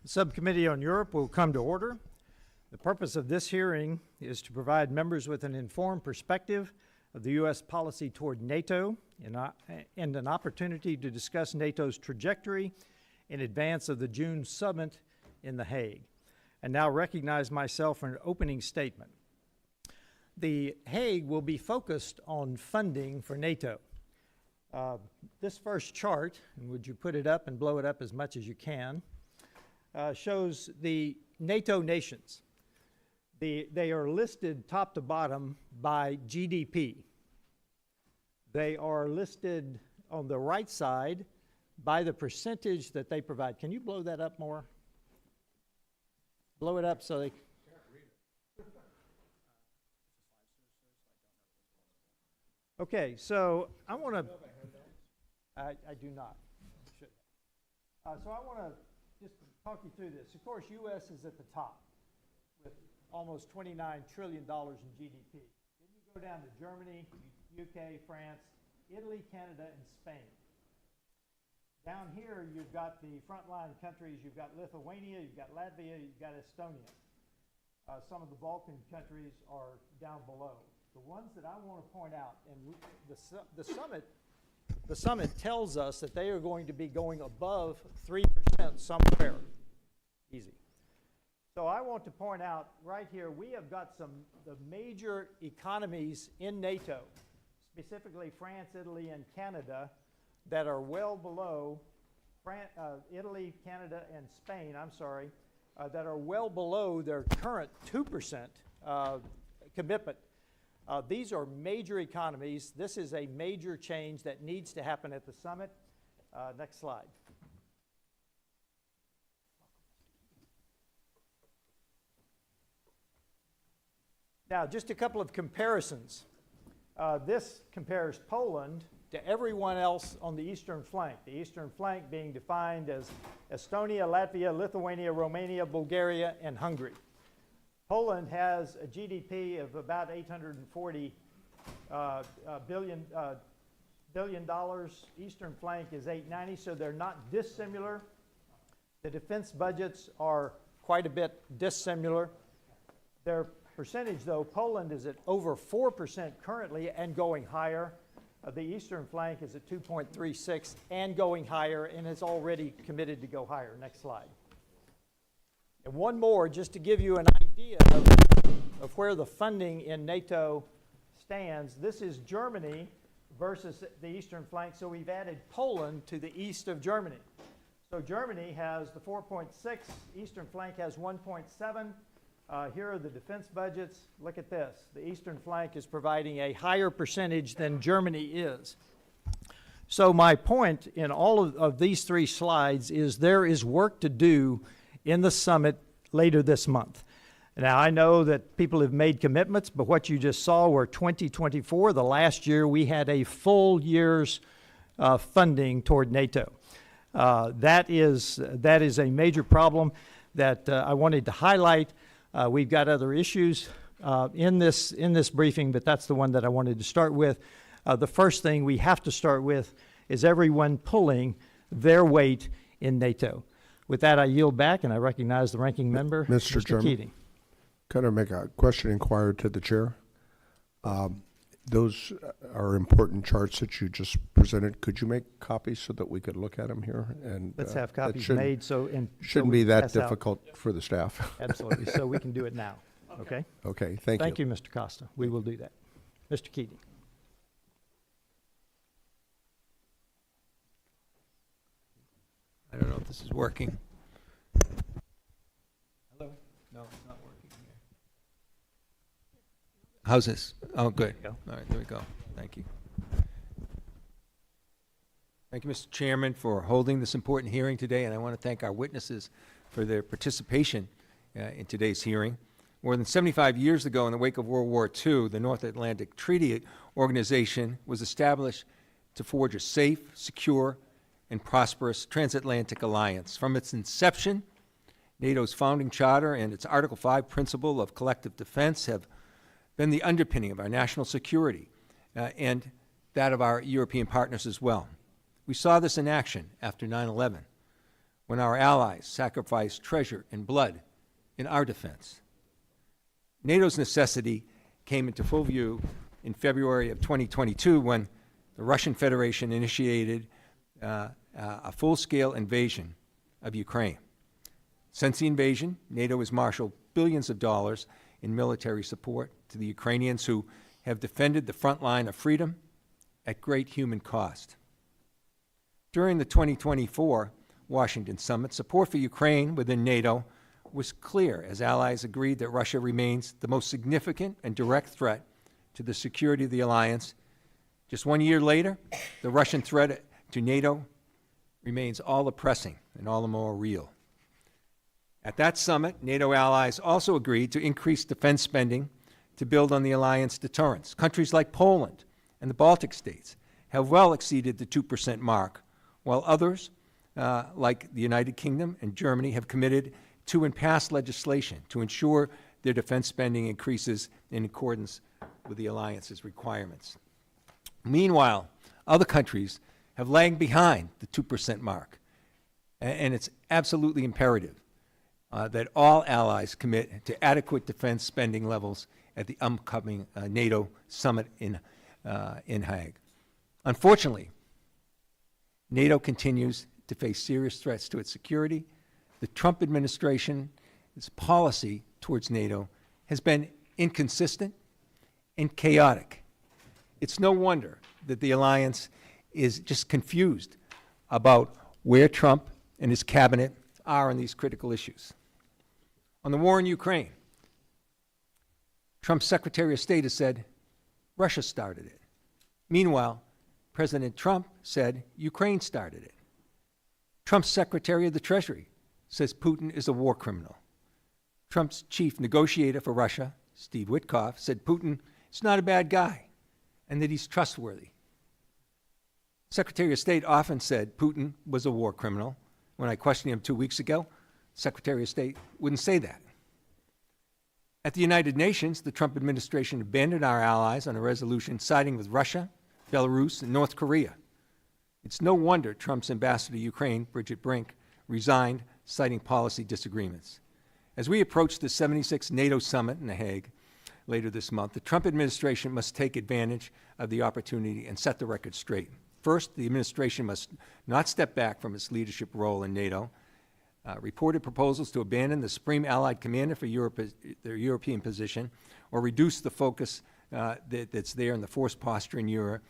The Subcommittee on Europe will come to order. The purpose of this hearing is to provide members with an informed perspective of the U.S. policy toward NATO and an opportunity to discuss NATO's trajectory in advance of the June summit in The Hague. And now recognize myself for an opening statement. The Hague will be focused on funding for NATO. This first chart, and would you put it up and blow it up as much as you can, shows the NATO nations. They are listed top to bottom by GDP. They are listed on the right side by the percentage that they provide. Can you blow that up more? Blow it up so they... Okay, so I want to... I do not. So I want to just talk you through this. Of course, U.S. is at the top with almost $29 trillion in GDP. Then you go down to Germany, UK, France, Italy, Canada, and Spain. Down here, you've got the frontline countries. You've got Lithuania, you've got Latvia, you've got Estonia. Some of the Balkan countries are down below. The ones that I want to point out, and the summit tells us that they are going to be going above 3% somewhere. Easy. So I want to point out right here, we have got the major economies in NATO, specifically France, Italy, and Canada, that are well below Italy, Canada, and Spain, that are well below their current 2% commitment. These are major economies. This is a major change that needs to happen at the summit. Next slide. Now, just a couple of comparisons. This compares Poland to everyone else on the eastern flank. The eastern flank being defined as Estonia, Latvia, Lithuania, Romania, Bulgaria, and Hungary. Poland has a GDP of about $840 billion. Eastern flank is $890, so they're not dissimilar. The defense budgets are quite a bit dissimilar. Their percentage, though, Poland is at over 4% currently and going higher. The eastern flank is at 2.36 and going higher, and is already committed to go higher. Next slide. And one more, just to give you an idea of where the funding in NATO stands. This is Germany versus the eastern flank, so we've added Poland to the east of Germany. So Germany has the 4.6, eastern flank has 1.7. Here are the defense budgets. Look at this. The eastern flank is providing a higher percentage than Germany is. So my point in all of these three slides is there is work to do in the summit later this month. Now, I know that people have made commitments, but what you just saw were 2024, the last year we had a full year's funding toward NATO. That is a major problem that I wanted to highlight. We've got other issues in this briefing, but that's the one that I wanted to start with. The first thing we have to start with is everyone pulling their weight in NATO. With that, I yield back, and I recognize the ranking member, Mr. Chairman, Keating. Can I make a question inquired to the chair? Those are important charts that you just presented. Could you make copies so that we could look at them here? And let's have copies made shouldn't be that difficult for the staff. Absolutely. So we can do it now. Okay. Okay. Thank you. Thank you, Mr. Costa. We will do that. Mr. Keating. I don't know if this is working. Hello? No, it's not working here. How's this? Oh, good. There you go. All right, there we go. Thank you. Thank you, Mr. Chairman, for holding this important hearing today, and I want to thank our witnesses for their participation in today's hearing. More than 75 years ago, in the wake of World War II, the North Atlantic Treaty Organization was established to forge a safe, secure, and prosperous transatlantic alliance. From its inception, NATO's founding charter and its Article 5 principle of collective defense have been the underpinning of our national security and that of our European partners as well. We saw this in action after 9/11, when our allies sacrifice treasure and blood in our defense. NATO's necessity came into full view in February of 2022 when the Russian Federation initiated a full-scale invasion of Ukraine. Since the invasion, NATO has marshaled billions of dollars in military support to the Ukrainians who have defended the front line of freedom at great human cost. During the 2024 Washington summit, support for Ukraine within NATO was clear as allies agreed that Russia remains the most significant and direct threat to the security of the alliance. Just 1 year later, the Russian threat to NATO remains all the pressing and all the more real. At that summit, NATO allies also agreed to increase defense spending to build on the alliance deterrence. Countries like Poland and the Baltic states have well exceeded the 2% mark, while others, like the United Kingdom and Germany, have committed to and passed legislation to ensure their defense spending increases in accordance with the alliance's requirements. Meanwhile, other countries have lagged behind the 2% mark, and it's absolutely imperative that all allies commit to adequate defense spending levels at the upcoming NATO summit in Hague. Unfortunately, NATO continues to face serious threats to its security. The Trump administration's policy towards NATO has been inconsistent and chaotic. It's no wonder that the alliance is just confused about where Trump and his cabinet are on these critical issues. On the war in Ukraine, Trump's Secretary of State has said Russia started it. Meanwhile, President Trump said Ukraine started it. Trump's Secretary of the Treasury says Putin is a war criminal. Trump's chief negotiator for Russia, Steve Witkoff, said Putin is not a bad guy and that he's trustworthy. Secretary of State often said Putin was a war criminal. When I questioned him 2 weeks ago, Secretary of State wouldn't say that. At the United Nations, the Trump administration abandoned our allies on a resolution siding with Russia, Belarus, and North Korea. It's no wonder Trump's ambassador to Ukraine, Bridget Brink, resigned, citing policy disagreements. As we approach the 76th NATO summit in The Hague later this month, the Trump administration must take advantage of the opportunity and set the record straight. First, the administration must not step back from its leadership role in NATO. Reported proposals to abandon the Supreme Allied Commander for their European position or reduce the focus that's there in the force posture in Europe,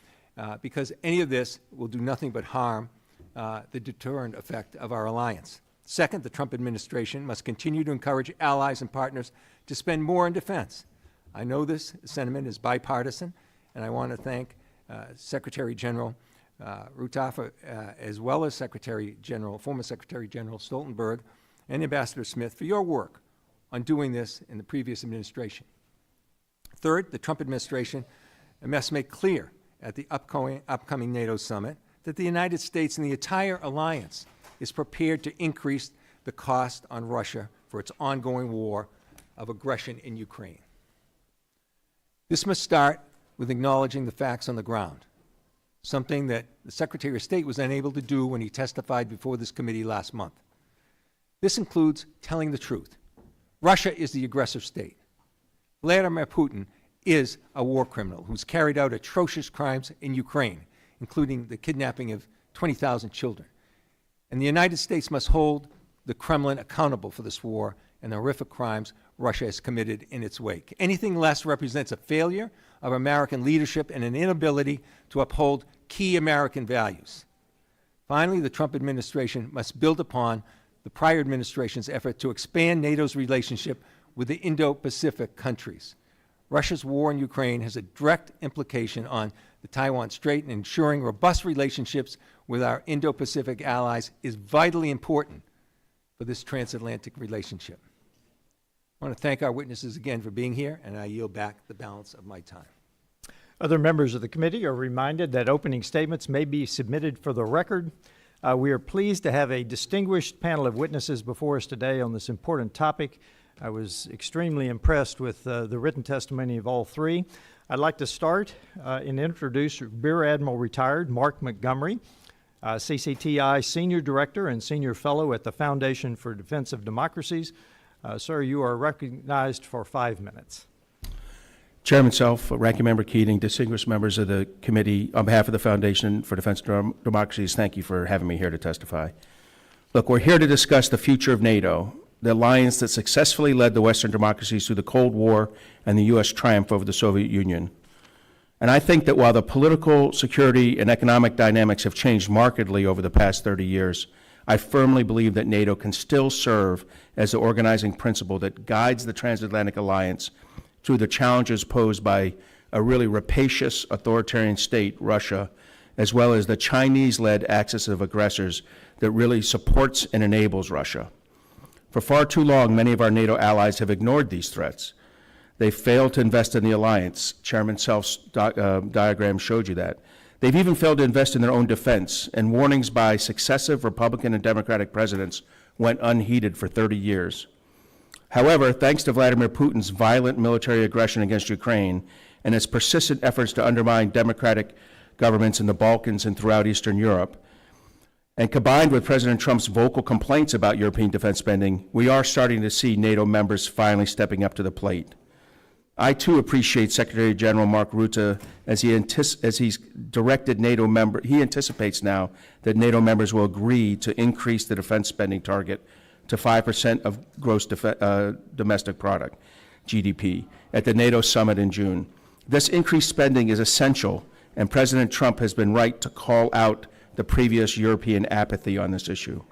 because any of this will do nothing but harm the deterrent effect of our alliance. Second, the Trump administration must continue to encourage allies and partners to spend more on defense. I know this sentiment is bipartisan, and I want to thank Secretary General Rutafa, as well as former Secretary General Stoltenberg and Ambassador Smith for your work on doing this in the previous administration. Third, the Trump administration must make clear at the upcoming NATO summit that the United States and the entire alliance is prepared to increase the cost on Russia for its ongoing war of aggression in Ukraine. This must start with acknowledging the facts on the ground, something that the Secretary of State was unable to do when he testified before this committee last month. This includes telling the truth. Russia is the aggressor state. Vladimir Putin is a war criminal who's carried out atrocious crimes in Ukraine, including the kidnapping of 20,000 children. And the United States must hold the Kremlin accountable for this war and the horrific crimes Russia has committed in its wake. Anything less represents a failure of American leadership and an inability to uphold key American values. Finally, the Trump administration must build upon the prior administration's effort to expand NATO's relationship with the Indo-Pacific countries. Russia's war in Ukraine has a direct implication on the Taiwan Strait, and ensuring robust relationships with our Indo-Pacific allies is vitally important for this transatlantic relationship. I want to thank our witnesses again for being here, and I yield back the balance of my time. Other members of the committee are reminded that opening statements may be submitted for the record. We are pleased to have a distinguished panel of witnesses before us today on this important topic. I was extremely impressed with the written testimony of all three. I'd like to start and introduce Rear Admiral Retired Mark Montgomery, CCTI Senior Director and Senior Fellow at the Foundation for Defense of Democracies. Sir, you are recognized for 5 minutes. Chairman Self, Ranking Member Keating, distinguished members of the committee, on behalf of the Foundation for Defense of Democracies, thank you for having me here to testify. Look, we're here to discuss the future of NATO, the alliance that successfully led the Western democracies through the Cold War and the U.S. triumph over the Soviet Union. And I think that while the political, security, and economic dynamics have changed markedly over the past 30 years, I firmly believe that NATO can still serve as the organizing principle that guides the transatlantic alliance through the challenges posed by a really rapacious authoritarian state, Russia, as well as the Chinese-led axis of aggressors that really supports and enables Russia. For far too long, many of our NATO allies have ignored these threats. They failed to invest in the alliance. Chairman Self's diagram showed you that. They've even failed to invest in their own defense, and warnings by successive Republican and Democratic presidents went unheeded for 30 years. However, thanks to Vladimir Putin's violent military aggression against Ukraine and his persistent efforts to undermine democratic governments in the Balkans and throughout Eastern Europe, and combined with President Trump's vocal complaints about European defense spending, we are starting to see NATO members finally stepping up to the plate. I too appreciate Secretary General Mark Rutte as he's directed NATO members. He anticipates now that NATO members will agree to increase the defense spending target to 5% of gross domestic product, GDP, at the NATO summit in June. This increased spending is essential, and President Trump has been right to call out the previous European apathy on this issue.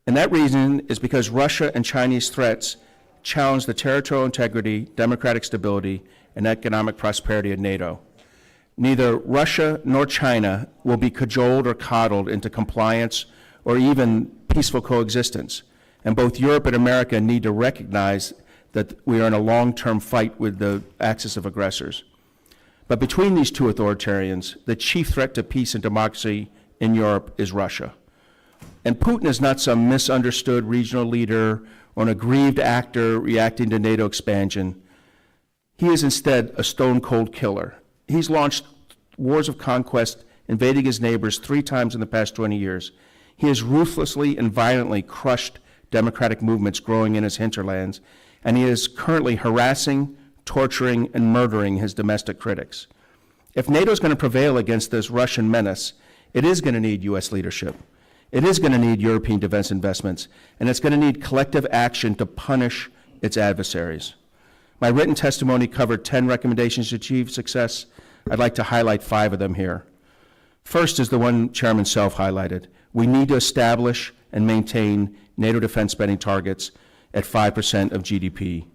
And that reason is because Russia and Chinese threats challenge the territorial integrity, democratic stability, and economic prosperity of NATO. Neither Russia nor China will be cajoled or coddled into compliance or even peaceful coexistence. And both Europe and America need to recognize that we are in a long-term fight with the axis of aggressors. But between these two authoritarians, the chief threat to peace and democracy in Europe is Russia. And Putin is not some misunderstood regional leader or an aggrieved actor reacting to NATO expansion. He is instead a stone-cold killer. He's launched wars of conquest, invading his neighbors 3 times in the past 20 years. He has ruthlessly and violently crushed democratic movements growing in his hinterlands, and he is currently harassing, torturing, and murdering his domestic critics. If NATO is going to prevail against this Russian menace, it is going to need U.S. leadership. It is going to need European defense investments, and it's going to need collective action to punish its adversaries. My written testimony covered 10 recommendations to achieve success. I'd like to highlight 5 of them here. First is the one Chairman Self highlighted. We need to establish and maintain NATO defense spending targets at 5% of GDP.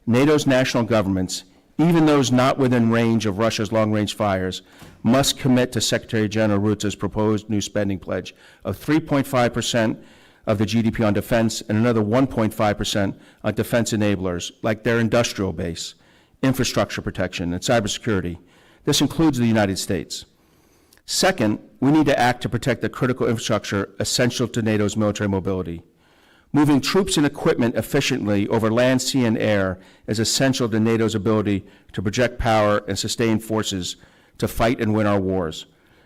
NATO's national governments, even those not within range of Russia's long-range fires, must commit to Secretary General Rutte's proposed new spending pledge of 3.5% of the GDP on defense and another 1.5% on defense enablers, like their industrial base, infrastructure protection, and cybersecurity. This includes the United States. Second, we need to act to protect the critical infrastructure essential to NATO's military mobility. Moving troops and equipment efficiently over land, sea, and air is essential to NATO's ability to project power and sustain forces to fight and win our wars.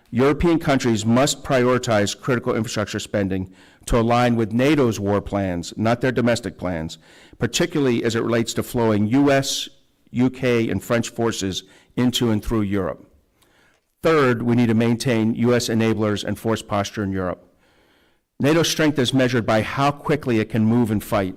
European countries must prioritize critical infrastructure spending to align with NATO's war plans, not their domestic plans, particularly as it relates to flowing U.S., UK, and French forces into and through Europe. Third, we need to maintain U.S. enablers and force posture in Europe. NATO's strength is measured by how quickly it can move and fight.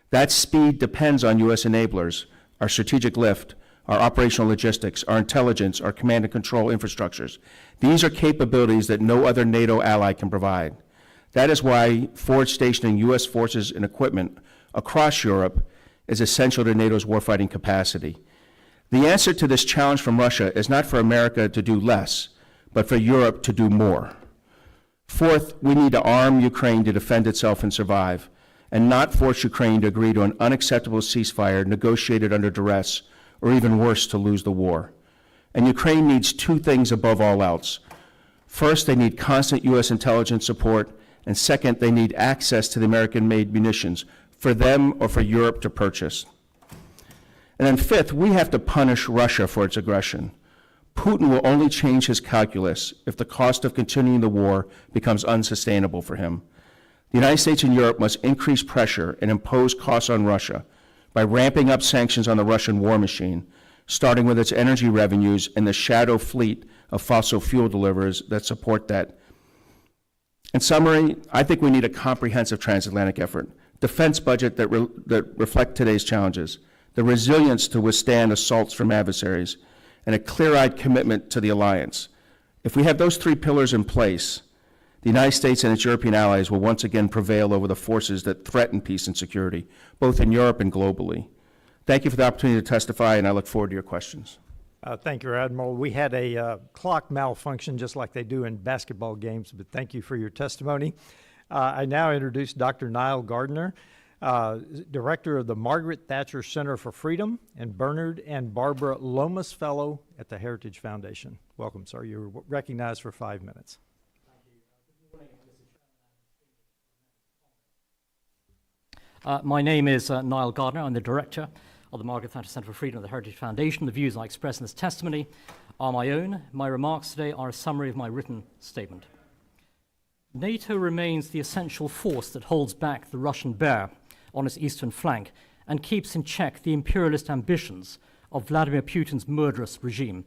That speed depends on U.S. enablers, our strategic lift, our operational logistics, our intelligence, our command and control infrastructures. These are capabilities that no other NATO ally can provide. That is why forward stationing U.S. forces and equipment across Europe is essential to NATO's warfighting capacity. The answer to this challenge from Russia is not for America to do less, but for Europe to do more. Fourth, we need to arm Ukraine to defend itself and survive, and not force Ukraine to agree to an unacceptable ceasefire negotiated under duress, or even worse, to lose the war. And Ukraine needs 2 things above all else. First, they need constant U.S. intelligence support, and second, they need access to the American-made munitions for them or for Europe to purchase. And then fifth, we have to punish Russia for its aggression. Putin will only change his calculus if the cost of continuing the war becomes unsustainable for him. The United States and Europe must increase pressure and impose costs on Russia by ramping up sanctions on the Russian war machine, starting with its energy revenues and the shadow fleet of fossil fuel deliverers that support that. In summary, I think we need a comprehensive transatlantic effort, defense budget that reflect today's challenges, the resilience to withstand assaults from adversaries, and a clear-eyed commitment to the alliance. If we have those three pillars in place, the United States and its European allies will once again prevail over the forces that threaten peace and security, both in Europe and globally. Thank you for the opportunity to testify, and I look forward to your questions. Thank you, Admiral. We had a clock malfunction just like they do in basketball games, but thank you for your testimony. I now introduce Dr. Niall Gardner, Director of the Margaret Thatcher Center for Freedom and Bernard and Barbara Lomas Fellow at the Heritage Foundation. Welcome, sir. You're recognized for 5 minutes. My name is Niall Gardner. I'm the Director of the Margaret Thatcher Centre for Freedom of the Heritage Foundation. The views I express in this testimony are my own. My remarks today are a summary of my written statement. NATO remains the essential force that holds back the Russian bear on its eastern flank and keeps in check the imperialist ambitions of Vladimir Putin's murderous regime.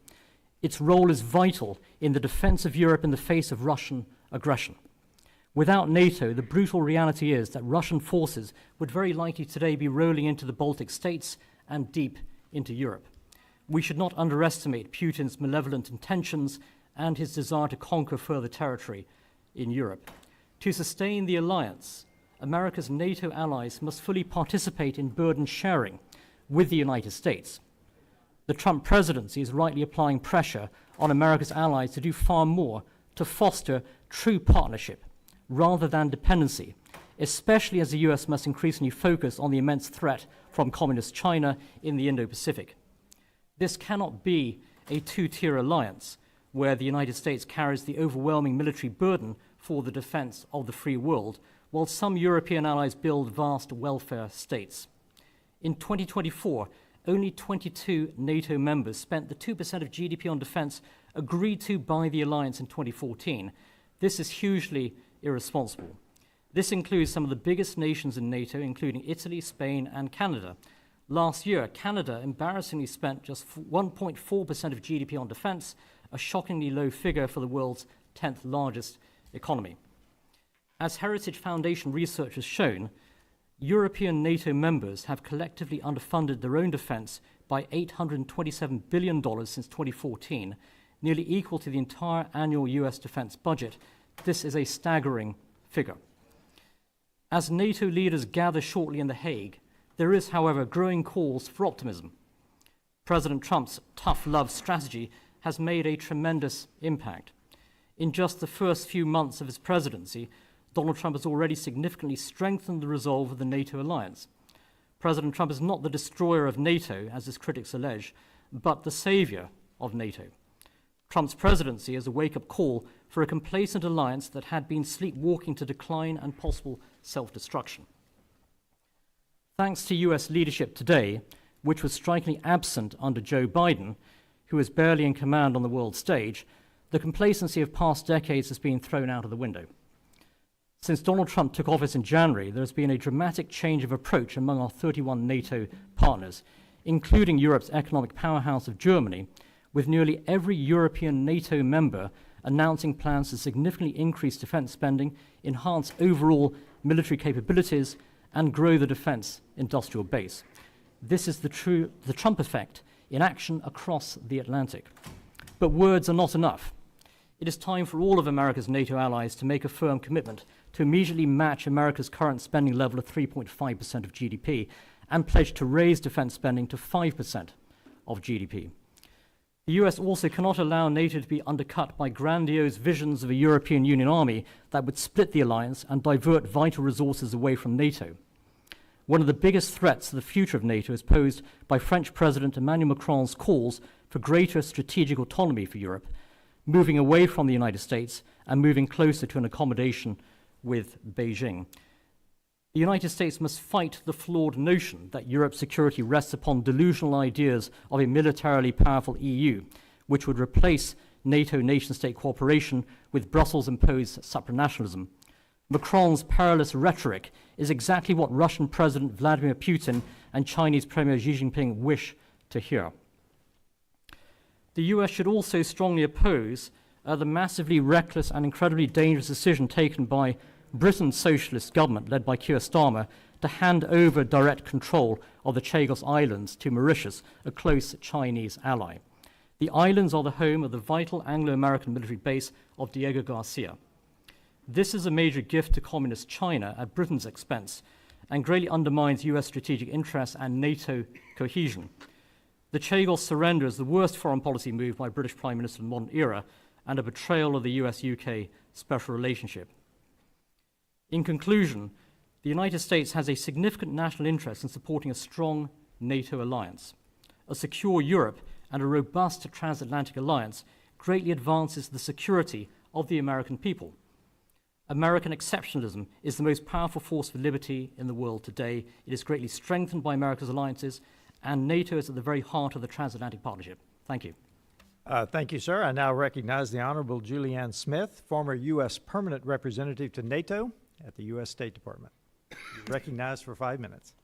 Its role is vital in the defense of Europe in the face of Russian aggression. Without NATO, the brutal reality is that Russian forces would very likely today be rolling into the Baltic states and deep into Europe. We should not underestimate Putin's malevolent intentions and his desire to conquer further territory in Europe. To sustain the alliance, America's NATO allies must fully participate in burden sharing with the United States. The Trump presidency is rightly applying pressure on America's allies to do far more to foster true partnership rather than dependency, especially as the US must increasingly focus on the immense threat from communist China in the Indo-Pacific. This cannot be a two-tier alliance where the United States carries the overwhelming military burden for the defense of the free world, while some European allies build vast welfare states. In 2024, only 22 NATO members spent the 2% of GDP on defense agreed to by the alliance in 2014. This is hugely irresponsible. This includes some of the biggest nations in NATO, including Italy, Spain, and Canada. Last year, Canada embarrassingly spent just 1.4% of GDP on defense, a shockingly low figure for the world's 10th largest economy. As Heritage Foundation research has shown, European NATO members have collectively underfunded their own defense by $827 billion since 2014, nearly equal to the entire annual US defense budget. This is a staggering figure. As NATO leaders gather shortly in The Hague, there is, however, growing calls for optimism. President Trump's tough love strategy has made a tremendous impact. In just the first few months of his presidency, Donald Trump has already significantly strengthened the resolve of the NATO alliance. President Trump is not the destroyer of NATO, as his critics allege, but the savior of NATO. Trump's presidency is a wake-up call for a complacent alliance that had been sleepwalking to decline and possible self-destruction. Thanks to US leadership today, which was strikingly absent under Joe Biden, who is barely in command on the world stage, the complacency of past decades has been thrown out of the window. Since Donald Trump took office in January, there has been a dramatic change of approach among our 31 NATO partners, including Europe's economic powerhouse of Germany, with nearly every European NATO member announcing plans to significantly increase defense spending, enhance overall military capabilities, and grow the defense industrial base. This is the Trump effect in action across the Atlantic. But words are not enough. It is time for all of America's NATO allies to make a firm commitment to immediately match America's current spending level of 3.5% of GDP and pledge to raise defense spending to 5% of GDP. The US also cannot allow NATO to be undercut by grandiose visions of a European Union army that would split the alliance and divert vital resources away from NATO. One of the biggest threats to the future of NATO is posed by French President Emmanuel Macron's calls for greater strategic autonomy for Europe, moving away from the United States and moving closer to an accommodation with Beijing. The United States must fight the flawed notion that Europe's security rests upon delusional ideas of a militarily powerful EU, which would replace NATO nation-state cooperation with Brussels-imposed supranationalism. Macron's perilous rhetoric is exactly what Russian President Vladimir Putin and Chinese Premier Xi Jinping wish to hear. The US should also strongly oppose the massively reckless and incredibly dangerous decision taken by Britain's socialist government, led by Keir Starmer, to hand over direct control of the Chagos Islands to Mauritius, a close Chinese ally. The islands are the home of the vital Anglo-American military base of Diego Garcia. This is a major gift to communist China at Britain's expense and greatly undermines US strategic interests and NATO cohesion. The Chagos surrender is the worst foreign policy move by a British Prime Minister in the modern era and a betrayal of the US-UK special relationship. In conclusion, the United States has a significant national interest in supporting a strong NATO alliance. A secure Europe and a robust transatlantic alliance greatly advances the security of the American people. American exceptionalism is the most powerful force for liberty in the world today. It is greatly strengthened by America's alliances, and NATO is at the very heart of the transatlantic partnership. Thank you. Thank you, sir. I now recognize the Honorable Julianne Smith, former U.S. Permanent Representative to NATO at the U.S. State Department. You're recognized for 5 minutes.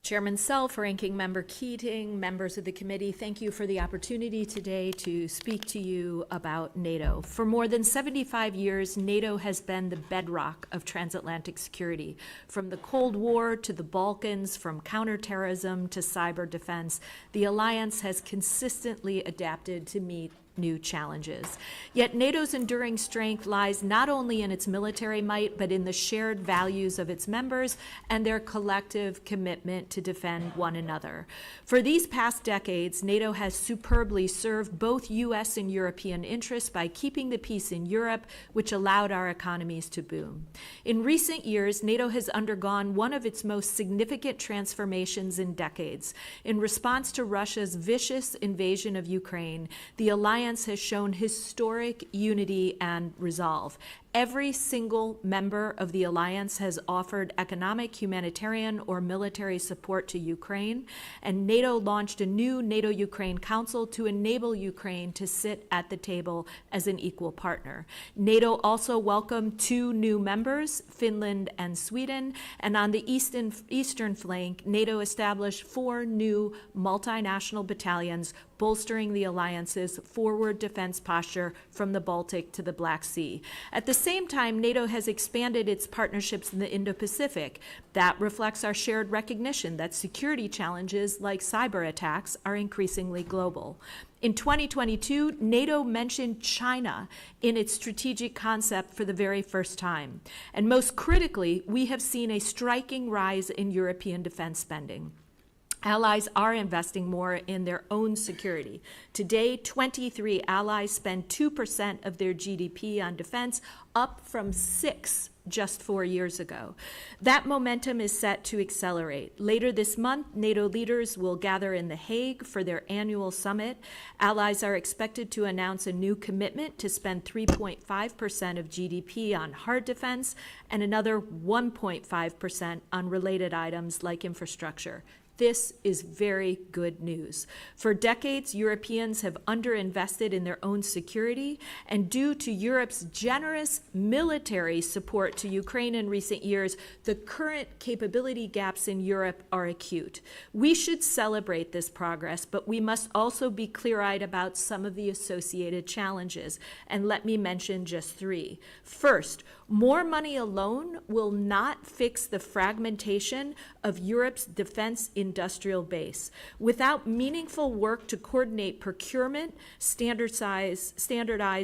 Chairman Self, Ranking Member Keating, members of the committee, thank you for the opportunity today to speak to you about NATO. For more than 75 years, NATO has been the bedrock of transatlantic security. From the Cold War to the Balkans, from counterterrorism to cyber defense, the alliance has consistently adapted to meet new challenges. Yet NATO's enduring strength lies not only in its military might, but in the shared values of its members and their collective commitment to defend one another. For these past decades, NATO has superbly served both U.S. and European interests by keeping the peace in Europe, which allowed our economies to boom. In recent years, NATO has undergone one of its most significant transformations in decades. In response to Russia's vicious invasion of Ukraine, the alliance has shown historic unity and resolve. Every single member of the alliance has offered economic, humanitarian, or military support to Ukraine, and NATO launched a new NATO-Ukraine Council to enable Ukraine to sit at the table as an equal partner. NATO also welcomed 2 new members, Finland and Sweden, and on the eastern flank, NATO established 4 new multinational battalions, bolstering the alliance's forward defense posture from the Baltic to the Black Sea. At the same time, NATO has expanded its partnerships in the Indo-Pacific. That reflects our shared recognition that security challenges like cyber attacks are increasingly global. In 2022, NATO mentioned China in its strategic concept for the very first time. And most critically, we have seen a striking rise in European defense spending. Allies are investing more in their own security. Today, 23 allies spend 2% of their GDP on defense, up from 6 just 4 years ago. That momentum is set to accelerate. Later this month, NATO leaders will gather in The Hague for their annual summit. Allies are expected to announce a new commitment to spend 3.5% of GDP on hard defense and another 1.5% on related items like infrastructure. This is very good news. For decades, Europeans have underinvested in their own security, and due to Europe's generous military support to Ukraine in recent years, the current capability gaps in Europe are acute. We should celebrate this progress, but we must also be clear-eyed about some of the associated challenges, and let me mention just 3. First, more money alone will not fix the fragmentation of Europe's defense industrial base. Without meaningful work to coordinate procurement, standardize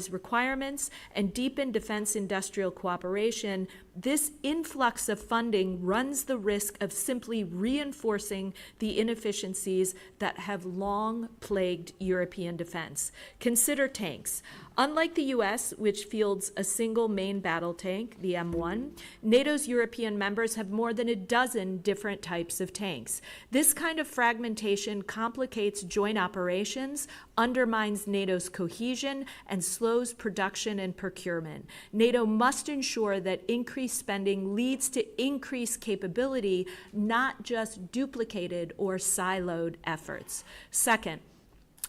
requirements, and deepen defense industrial cooperation, this influx of funding runs the risk of simply reinforcing the inefficiencies that have long plagued European defense. Consider tanks. Unlike the US, which fields a single main battle tank, the M1, NATO's European members have more than a dozen different types of tanks. This kind of fragmentation complicates joint operations, undermines NATO's cohesion, and slows production and procurement. NATO must ensure that increased spending leads to increased capability, not just duplicated or siloed efforts. Second,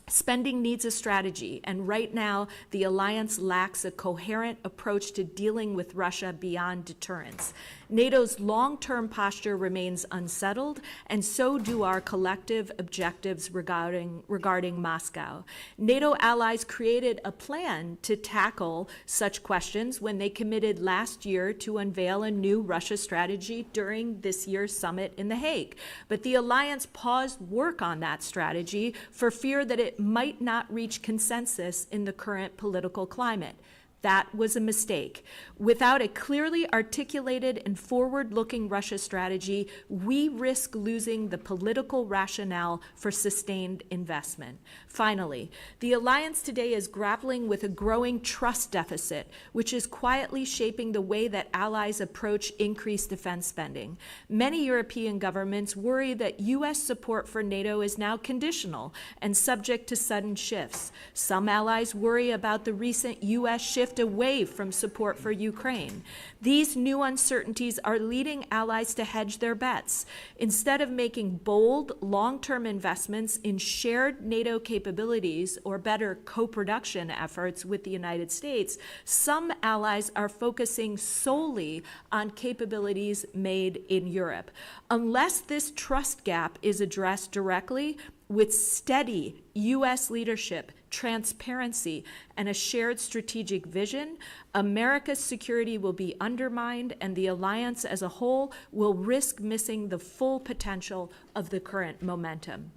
Spending needs a strategy, and right now, the alliance lacks a coherent approach to dealing with Russia beyond deterrence. NATO's long-term posture remains unsettled, and so do our collective objectives regarding Moscow. NATO allies created a plan to tackle such questions when they committed last year to unveil a new Russia strategy during this year's summit in The Hague. But the alliance paused work on that strategy for fear that it might not reach consensus in the current political climate. That was a mistake. Without a clearly articulated and forward-looking Russia strategy, we risk losing the political rationale for sustained investment. Finally, the alliance today is grappling with a growing trust deficit, which is quietly shaping the way that allies approach increased defense spending. Many European governments worry that U.S. support for NATO is now conditional and subject to sudden shifts. Some allies worry about the recent U.S. shift away from support for Ukraine. These new uncertainties are leading allies to hedge their bets. Instead of making bold, long-term investments in shared NATO capabilities or better co-production efforts with the United States, some allies are focusing solely on capabilities made in Europe. Unless this trust gap is addressed directly, with steady U.S. leadership, transparency, and a shared strategic vision, America's security will be undermined and the alliance as a whole will risk missing the full potential of the current momentum.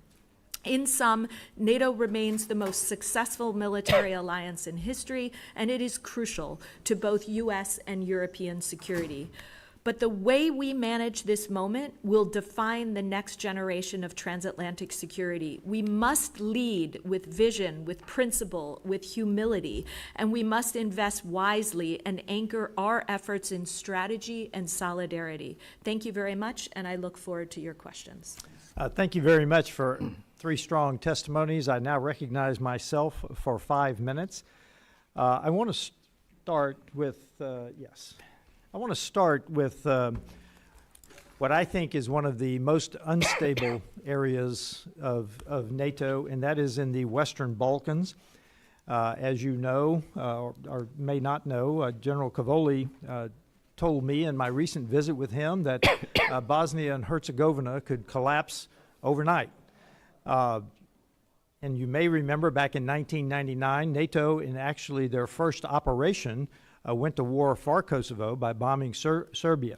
In sum, NATO remains the most successful military alliance in history, and it is crucial to both U.S. and European security. But the way we manage this moment will define the next generation of transatlantic security. We must lead with vision, with principle, with humility, and we must invest wisely and anchor our efforts in strategy and solidarity. Thank you very much, and I look forward to your questions. Thank you very much for 3 strong testimonies. I now recognize myself for 5 minutes. I want to start with, I want to start with what I think is one of the most unstable areas of NATO, and that is in the Western Balkans. As you know, or may not know, General Cavoli told me in my recent visit with him that Bosnia and Herzegovina could collapse overnight. And you may remember back in 1999, NATO, in actually their first operation, went to war for Kosovo by bombing Serbia.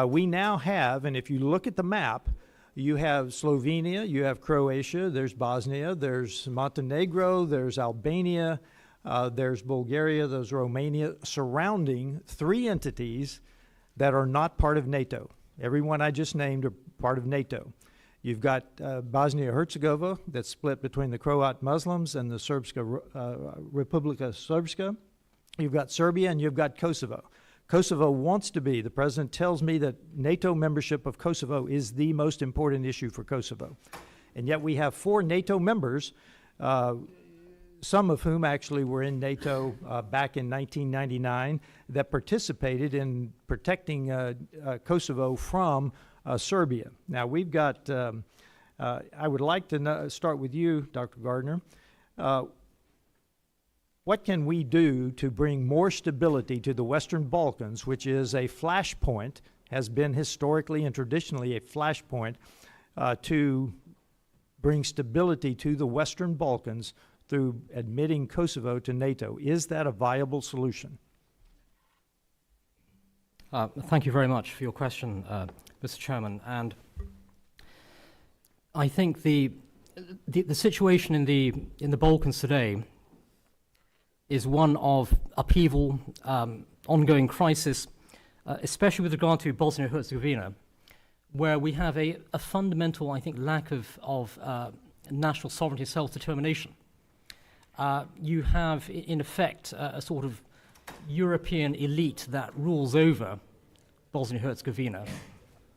We now have, and if you look at the map, you have Slovenia, you have Croatia, there's Bosnia, there's Montenegro, there's Albania, there's Bulgaria, there's Romania, surrounding 3 entities that are not part of NATO. Everyone I just named are part of NATO. You've got Bosnia-Herzegovina that's split between the Croat Muslims and the Republika Srpska. You've got Serbia and you've got Kosovo. Kosovo wants to be, the president tells me that NATO membership of Kosovo is the most important issue for Kosovo. And yet we have 4 NATO members, some of whom actually were in NATO back in 1999, that participated in protecting Kosovo from Serbia. Now we've got, I would like to start with you, Dr. Gardner. What can we do to bring more stability to the Western Balkans, which is a flashpoint, has been historically and traditionally a flashpoint, to bring stability to the Western Balkans through admitting Kosovo to NATO? Is that a viable solution? Thank you very much for your question, Mr. Chairman. And I think the situation in the Balkans today is one of upheaval, ongoing crisis, especially with regard to Bosnia-Herzegovina, where we have a fundamental, I think, lack of national sovereignty, self-determination. You have, in effect, a sort of European elite that rules over Bosnia-Herzegovina,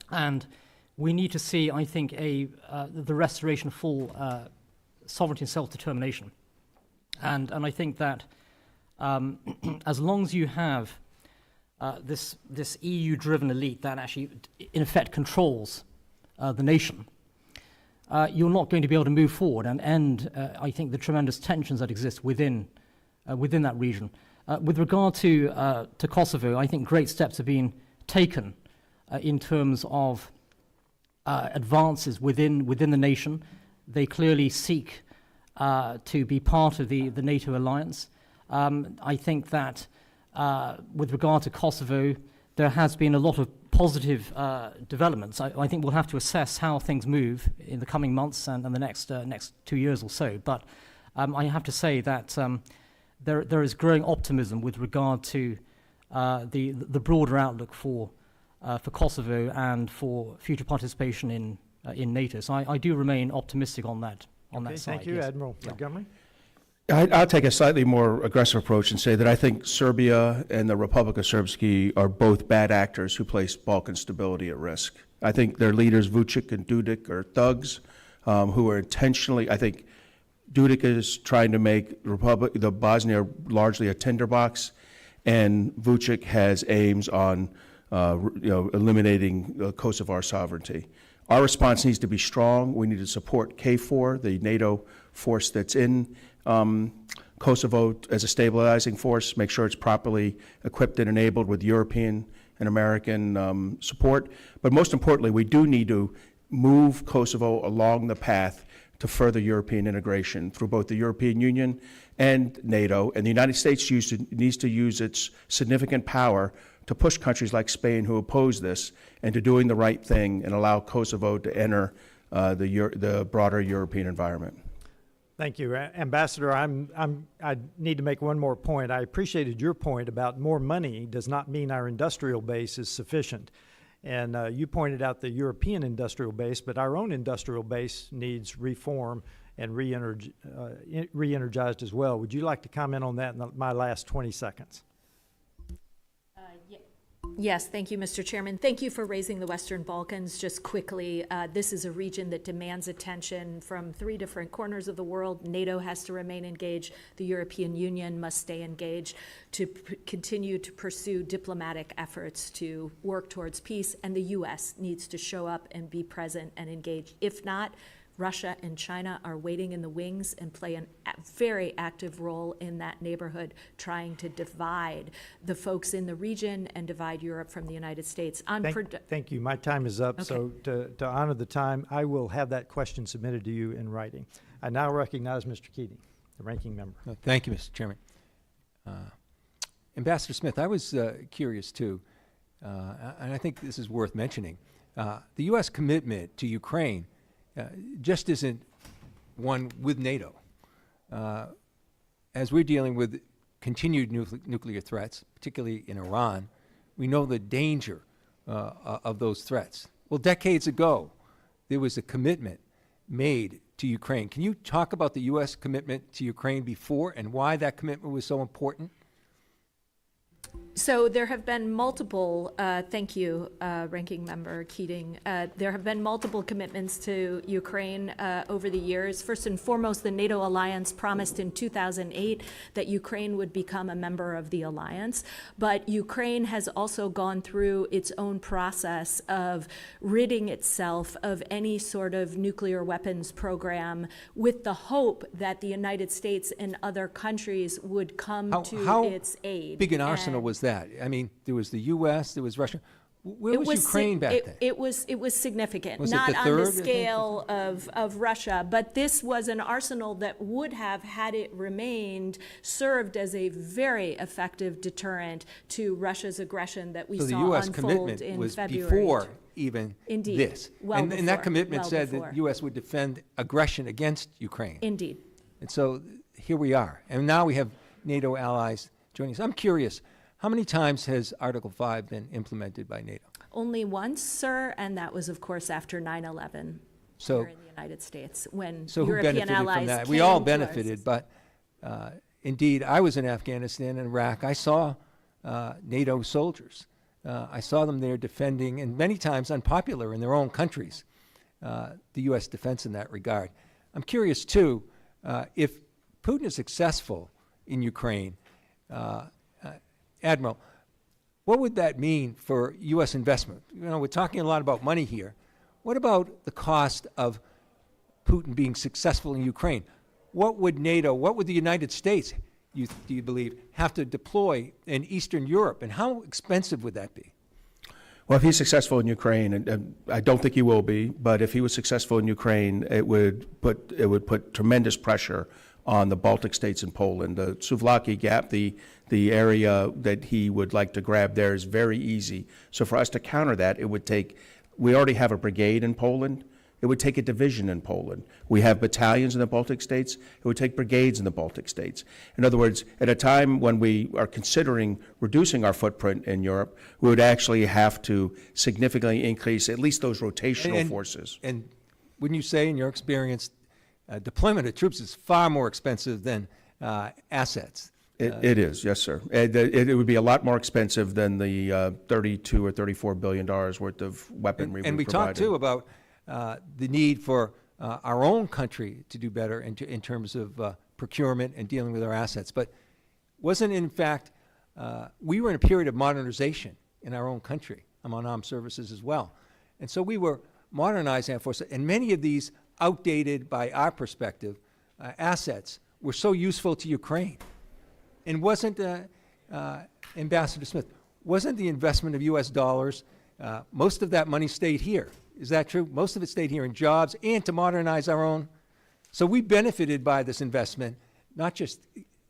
and we need to see, I think, the restoration of full sovereignty and self-determination. And I think that as long as you have this EU-driven elite that actually, in effect, controls the nation, you're not going to be able to move forward and end, I think, the tremendous tensions that exist within that region. With regard to Kosovo, I think great steps have been taken in terms of advances within the nation. They clearly seek to be part of the NATO alliance. I think that with regard to Kosovo, there has been a lot of positive developments. I think we'll have to assess how things move in the coming months and the next 2 years or so. But I have to say that there is growing optimism with regard to the broader outlook for Kosovo and for future participation in NATO. So I do remain optimistic on that side. Thank you, yes. Admiral Montgomery. I'll take a slightly more aggressive approach and say that I think Serbia and the Republic of Srpski are both bad actors who place Balkan stability at risk. I think their leaders, Vucic and Dudic, are thugs who are intentionally, I think Dudic is trying to make the Bosnia largely a tinderbox, and Vucic has aims on eliminating Kosovar sovereignty. Our response needs to be strong. We need to support KFOR, the NATO force that's in Kosovo as a stabilizing force, make sure it's properly equipped and enabled with European and American support. But most importantly, we do need to move Kosovo along the path to further European integration through both the European Union and NATO. And the United States needs to use its significant power to push countries like Spain who oppose this into doing the right thing and allow Kosovo to enter the broader European environment. Thank you, Ambassador. I need to make one more point. I appreciated your point about more money does not mean our industrial base is sufficient. And you pointed out the European industrial base, but our own industrial base needs reform and re-energized as well. Would you like to comment on that in my last 20 seconds? Yes, thank you, Mr. Chairman. Thank you for raising the Western Balkans. Just quickly, this is a region that demands attention from 3 different corners of the world. NATO has to remain engaged. The European Union must stay engaged to continue to pursue diplomatic efforts to work towards peace, and the U.S. needs to show up and be present and engaged. If not, Russia and China are waiting in the wings and play a very active role in that neighborhood, trying to divide the folks in the region and divide Europe from the United States. Thank you. My time is up. Okay. So to honor the time, I will have that question submitted to you in writing. I now recognize Mr. Keating, the ranking member. Thank you, Mr. Chairman. Ambassador Smith, I was curious too, and I think this is worth mentioning. The U.S. commitment to Ukraine just isn't one with NATO. As we're dealing with continued nuclear threats, particularly in Iran, we know the danger of those threats. Well, decades ago, there was a commitment made to Ukraine. Can you talk about the U.S. commitment to Ukraine before and why that commitment was so important? So there have been multiple, thank you, Ranking Member Keating. There have been multiple commitments to Ukraine over the years. First and foremost, the NATO alliance promised in 2008 that Ukraine would become a member of the alliance. But Ukraine has also gone through its own process of ridding itself of any sort of nuclear weapons program with the hope that the United States and other countries would come to its aid. How big an arsenal was that? I mean, there was the U.S., there was Russia. Where was Ukraine back then? It was significant, Was it not the on third, the scale of Russia, but this was an arsenal that would have, had it remained, served as a very effective deterrent to Russia's aggression that we So the saw U.S. unfold commitment in was February. before even Indeed. this. Well and that before. commitment Well said before. that the U.S. would defend aggression against Ukraine. Indeed. And so here we are. And now we have NATO allies joining us. I'm curious, how many times has Article 5 been implemented by NATO? Only once, sir, and that was, of course, after 9/11 So- here in the United States, when So who European benefited allies from that? came We all to our benefited, but indeed, I was in Afghanistan and Iraq. I saw NATO soldiers. I saw them there defending, and many times unpopular in their own countries, the U.S. defense in that regard. I'm curious, too, if Putin is successful in Ukraine, Admiral, what would that mean for U.S. investment? You know, we're talking a lot about money here. What about the cost of Putin being successful in Ukraine, what would NATO, what would the United States, do you believe, have to deploy in Eastern Europe, and how expensive would that be? Well, if he's successful in Ukraine, and I don't think he will be, but if he was successful in Ukraine, it would put tremendous pressure on the Baltic states and Poland. The Souvlaki Gap, the area that he would like to grab there, is very easy. So for us to counter that, it would take, we already have a brigade in Poland. It would take a division in Poland. We have battalions in the Baltic states. It would take brigades in the Baltic states. In other words, at a time when we are considering reducing our footprint in Europe, we would actually have to significantly increase at least those rotational forces. And wouldn't you say, in your experience, deployment of troops is far more expensive than assets? It is, yes, sir. It would be a lot more expensive than the $32 or $34 billion worth of weaponry And we talked, too, about the need for our own country to do better in terms of procurement and dealing with our assets. But wasn't, in fact, we were in a period of modernization in our own country. I'm on armed services as well. And so we were modernizing our forces. And many of these outdated, by our perspective, assets were so useful to Ukraine. And wasn't, Ambassador Smith, wasn't the investment of U.S. dollars, most of that money stayed here? Is that true? Most of it stayed here in jobs and to modernize our own. So we benefited by this investment, not just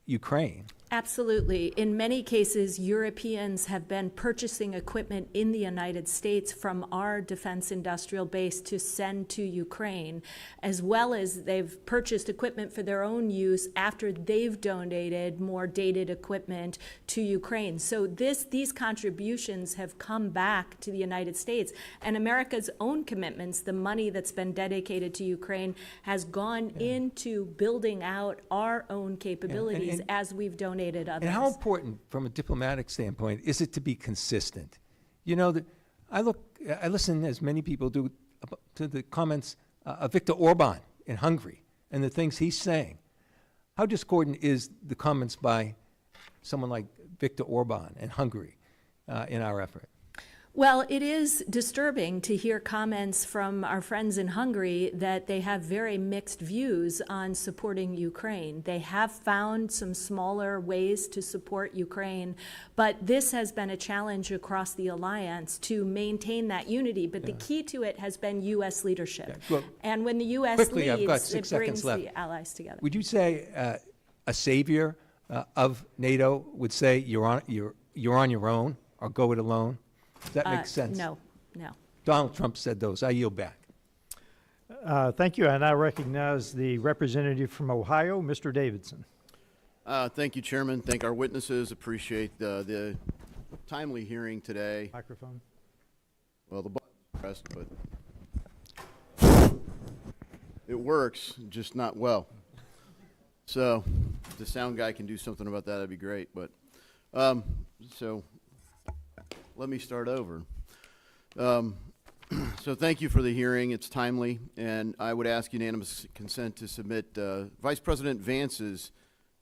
Ukraine. Absolutely. In many cases, Europeans have been purchasing equipment in the United States from our defense industrial base to send to Ukraine, as well as they've purchased equipment for their own use after they've donated more dated equipment to Ukraine. So these contributions have come back to the United States, and America's own commitments, the money that's been dedicated to Ukraine, has gone into building out our own capabilities as we've donated others. And how important, from a diplomatic standpoint, is it to be consistent? You know, I listen, as many people do, to the comments of Viktor Orban in Hungary and the things he's saying. How discordant is the comments by someone like Viktor Orban in Hungary in our effort? Well, it is disturbing to hear comments from our friends in Hungary that they have very mixed views on supporting Ukraine. They have found some smaller ways to support Ukraine, but this has been a challenge across the alliance to maintain that unity. But the key to it has been U.S. leadership. Well, and when the U.S. quickly, I've got leads, 6 it brings seconds left. the allies together. Would you say a savior of NATO would say you're on your own, or go it alone? Does that make sense? No. Donald Trump said those. I yield back. Thank you, and I recognize the representative from Ohio, Mr. Davidson. Thank you, Chairman. Thank our witnesses. Appreciate the timely hearing today. Microphone. Well, the button's pressed, but it works, just not well. So if the sound guy can do something about that, that'd be great. But so let me start over. So thank you for the hearing. It's timely, and I would ask unanimous consent to submit Vice President Vance's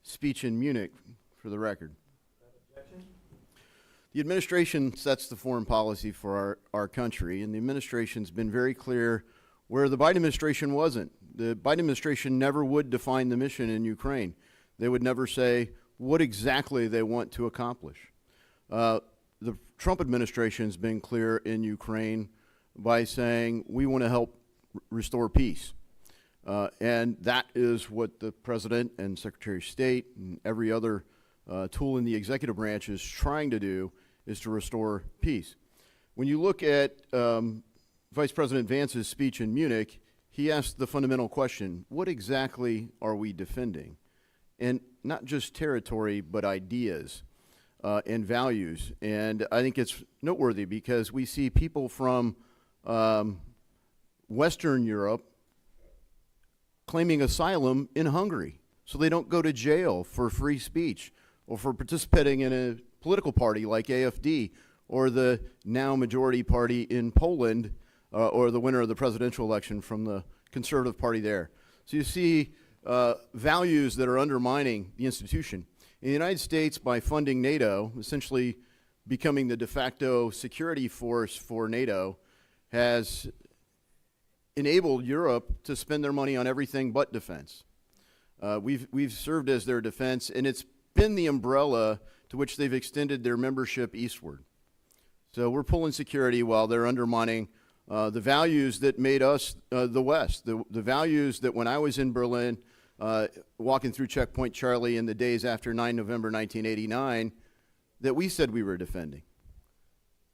speech in Munich for the record. The administration sets the foreign policy for our country, and the administration's been very clear where the Biden administration wasn't. The Biden administration never would define the mission in Ukraine. They would never say what exactly they want to accomplish. The Trump administration's been clear in Ukraine by saying we want to help restore peace. And that is what the President and Secretary of State and every other tool in the executive branch is trying to do, is to restore peace. When you look at Vice President Vance's speech in Munich, he asked the fundamental question, what exactly are we defending? And not just territory, but ideas and values. And I think it's noteworthy because we see people from Western Europe claiming asylum in Hungary so they don't go to jail for free speech or for participating in a political party like AfD or the now majority party in Poland or the winner of the presidential election from the Conservative Party there. So you see values that are undermining the institution. In the United States, by funding NATO, essentially becoming the de facto security force for NATO, has enabled Europe to spend their money on everything but defense. We've served as their defense, and it's been the umbrella to which they've extended their membership eastward. So we're pulling security while they're undermining the values that made us the West, the values that when I was in Berlin, walking through Checkpoint Charlie in the days after 9 November 1989, that we said we were defending.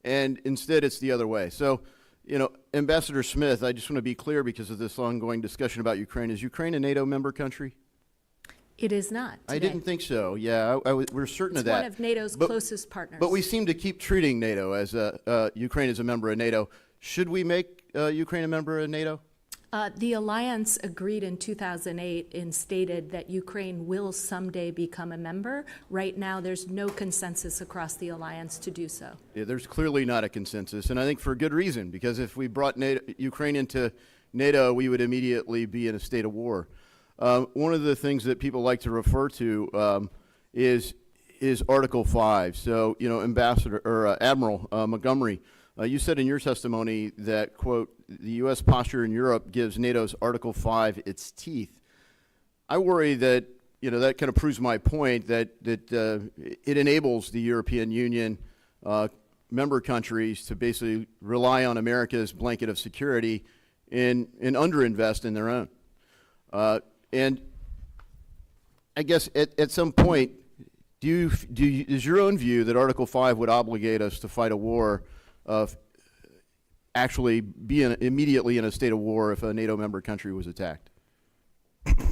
And instead, it's the other way. So, you know, Ambassador Smith, I just want to be clear because of this ongoing discussion about Ukraine. Is Ukraine a NATO member country? It is not today. I didn't think so. Yeah, we're certain of It's that. one of NATO's closest partners. But we seem to keep treating NATO as Ukraine as a member of NATO. Should we make Ukraine a member of NATO? The alliance agreed in 2008 and stated that Ukraine will someday become a member. Right now, there's no consensus across the alliance to do so. Yeah, there's clearly not a consensus, and I think for good reason, because if we brought Ukraine into NATO, we would immediately be in a state of war. One of the things that people like to refer to is Article 5. So, you know, Admiral Montgomery, you said in your testimony that, quote, the U.S. posture in Europe gives NATO's Article 5 its teeth. I worry that, you know, that kind of proves my point that it enables the European Union member countries to basically rely on America's blanket of security and underinvest in their own. And I guess at some point, is your own view that Article 5 would obligate us to fight a war of actually being immediately in a state of war if a NATO member country was attacked?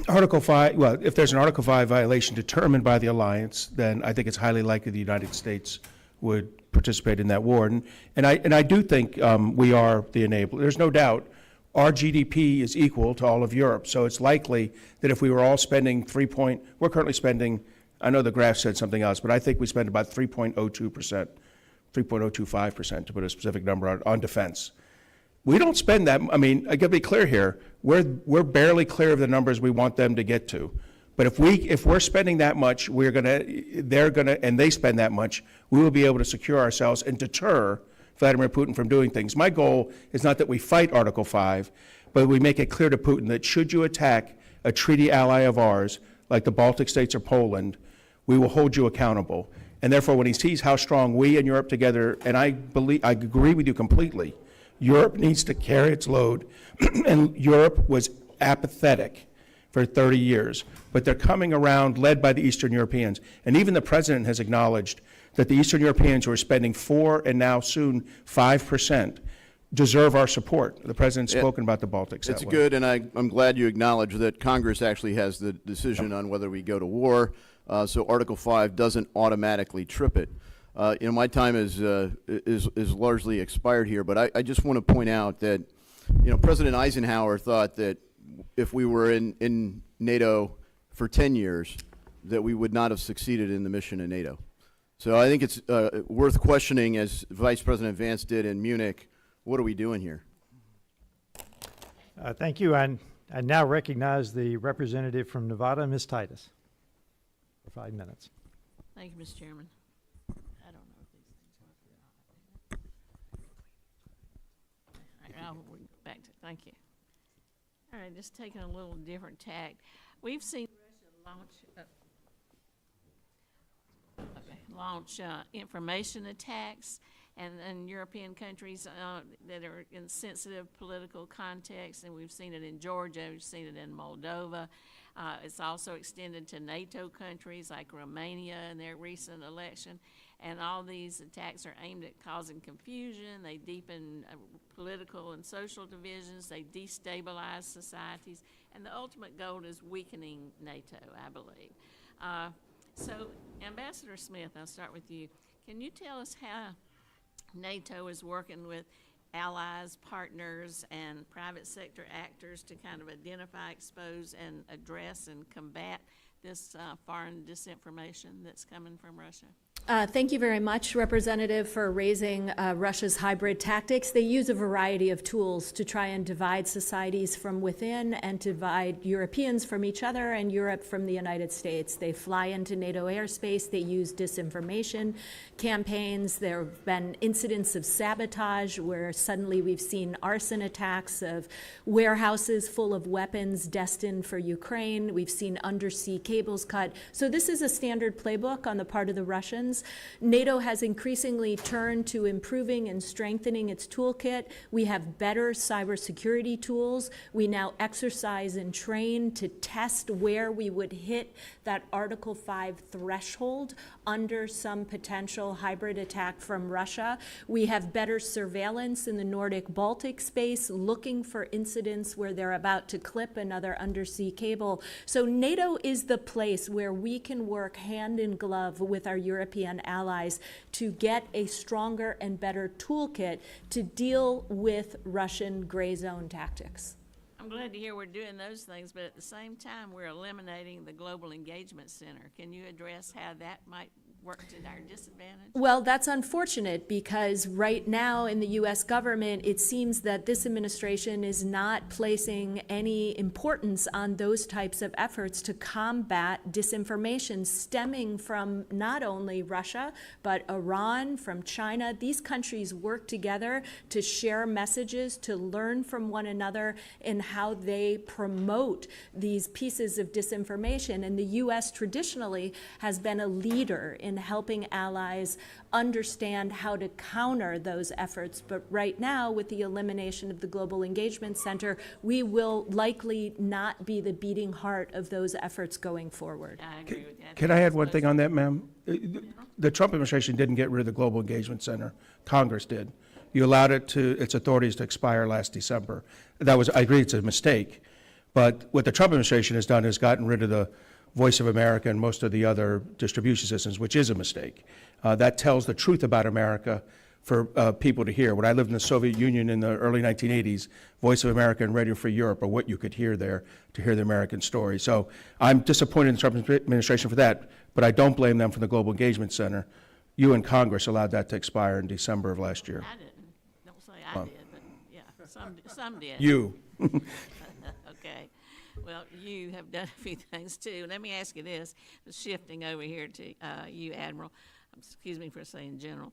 Article 5, well, if there's an Article 5 violation determined by the alliance, then I think it's highly likely the United States would participate in that war. And I do think we are the enabler. There's no doubt our GDP is equal to all of Europe. So it's likely that if we were all spending we're currently spending, I know the graph said something else, but I think we spend about 3.02%. 3.025%, to put a specific number on defense. We don't spend that. I mean, I got to be clear here. We're barely clear of the numbers we want them to get to. But if we're spending that much, and they spend that much, we will be able to secure ourselves and deter Vladimir Putin from doing things. My goal is not that we fight Article 5, but we make it clear to Putin that should you attack a treaty ally of ours, like the Baltic states or Poland, we will hold you accountable. And therefore, when he sees how strong we and Europe together, and I agree with you completely, Europe needs to carry its load. And Europe was apathetic for 30 years. But they're coming around, led by the Eastern Europeans. And even the president has acknowledged that the Eastern Europeans, who are spending 4% and now soon 5%, deserve our support. The president's spoken about the Baltics that way. It's good, and I'm glad you acknowledge that Congress actually has the decision on whether we go to war. So Article 5 doesn't automatically trip it. You know, my time is largely expired here, but I just want to point out that, you know, President Eisenhower thought that if we were in NATO for 10 years, that we would not have succeeded in the mission in NATO. So I think it's worth questioning, as Vice President Vance did in Munich, what are we doing here? Thank you. I now recognize the representative from Nevada, Ms. Titus, for 5 minutes. Thank you, Mr. Chairman. I don't know if these things are. All right, we're back to, thank you. All right, just taking a little different tack. We've seen Russia launch information attacks and European countries that are in sensitive political context, and we've seen it in Georgia, we've seen it in Moldova. It's also extended to NATO countries like Romania in their recent election, and all these attacks are aimed at causing confusion. They deepen political and social divisions. They destabilize societies, and the ultimate goal is weakening NATO, I believe. So, Ambassador Smith, I'll start with you. Can you tell us how NATO is working with allies, partners, and private sector actors to kind of identify, expose, and address and combat this foreign disinformation that's coming from Russia? Thank you very much, Representative, for raising Russia's hybrid tactics. They use a variety of tools to try and divide societies from within and divide Europeans from each other and Europe from the United States. They fly into NATO airspace. They use disinformation campaigns. There have been incidents of sabotage where suddenly we've seen arson attacks of warehouses full of weapons destined for Ukraine. We've seen undersea cables cut. So this is a standard playbook on the part of the Russians. NATO has increasingly turned to improving and strengthening its toolkit. We have better cybersecurity tools. We now exercise and train to test where we would hit that Article 5 threshold under some potential hybrid attack from Russia. We have better surveillance in the Nordic-Baltic space, looking for incidents where they're about to clip another undersea cable. So NATO is the place where we can work hand in glove with our European allies to get a stronger and better toolkit to deal with Russian gray zone tactics. I'm glad to hear we're doing those things, but at the same time, we're eliminating the Global Engagement Center. Can you address how that might work to our disadvantage? Well, that's unfortunate because right now in the U.S. government, it seems that this administration is not placing any importance on those types of efforts to combat disinformation stemming from not only Russia, but Iran, from China. These countries work together to share messages, to learn from one another in how they promote these pieces of disinformation. And the U.S. traditionally has been a leader in helping allies understand how to counter those efforts. But right now, with the elimination of the Global Engagement Center, we will likely not be the beating heart of those efforts going forward. I agree with that. Can I add one thing on that, ma'am? The Trump administration didn't get rid of the Global Engagement Center. Congress did. You allowed its authorities to expire last December. I agree, it's a mistake. But what the Trump administration has done is gotten rid of the Voice of America and most of the other distribution systems, which is a mistake. That tells the truth about America for people to hear. When I lived in the Soviet Union in the early 1980s, Voice of America and Radio Free Europe are what you could hear there to hear the American story. So I'm disappointed in the Trump administration for that, but I don't blame them for the Global Engagement Center. You and Congress allowed that to expire in December of last year. I didn't. Don't say I did, but yeah, some did. You. Okay. Well, you have done a few things too. Let me ask you this, shifting over here to you, Admiral. Excuse me for saying General.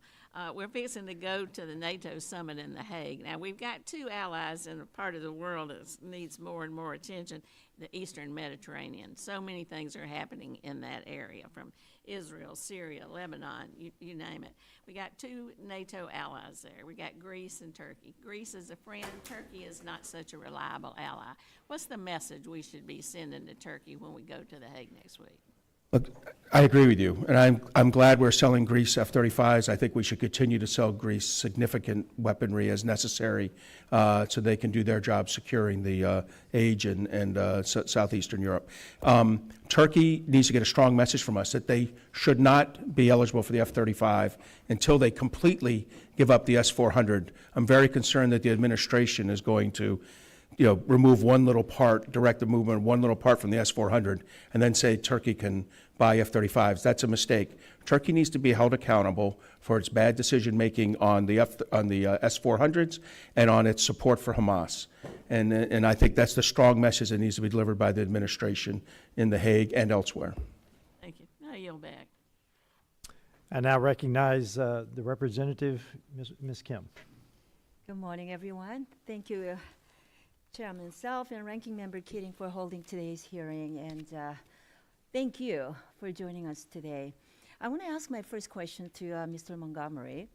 We're fixing to go to the NATO summit in The Hague. Now, we've got two allies in a part of the world that needs more and more attention, the Eastern Mediterranean. So many things are happening in that area, from Israel, Syria, Lebanon, you name it. We got two NATO allies there. We got Greece and Turkey. Greece is a friend. Turkey is not such a reliable ally. What's the message we should be sending to Turkey when we go to The Hague next week? Look, I agree with you, and I'm glad we're selling Greece F-35s. I think we should continue to sell Greece significant weaponry as necessary so they can do their job securing the age and southeastern Europe. Turkey needs to get a strong message from us that they should not be eligible for the F-35 until they completely give up the S-400. I'm very concerned that the administration is going to remove one little part, direct the movement of one little part from the S-400, and then say Turkey can buy F-35s. That's a mistake. Turkey needs to be held accountable for its bad decision-making on the S-400s and on its support for Hamas. And I think that's the strong message that needs to be delivered by the administration in The Hague and elsewhere. Thank you. Now yield back. I now recognize the representative, Ms. Kim. Good morning, everyone. Thank you, Chairman Self and Ranking Member Keating, for holding today's hearing, and thank you for joining us today. I want to ask my first question to Mr. Montgomery.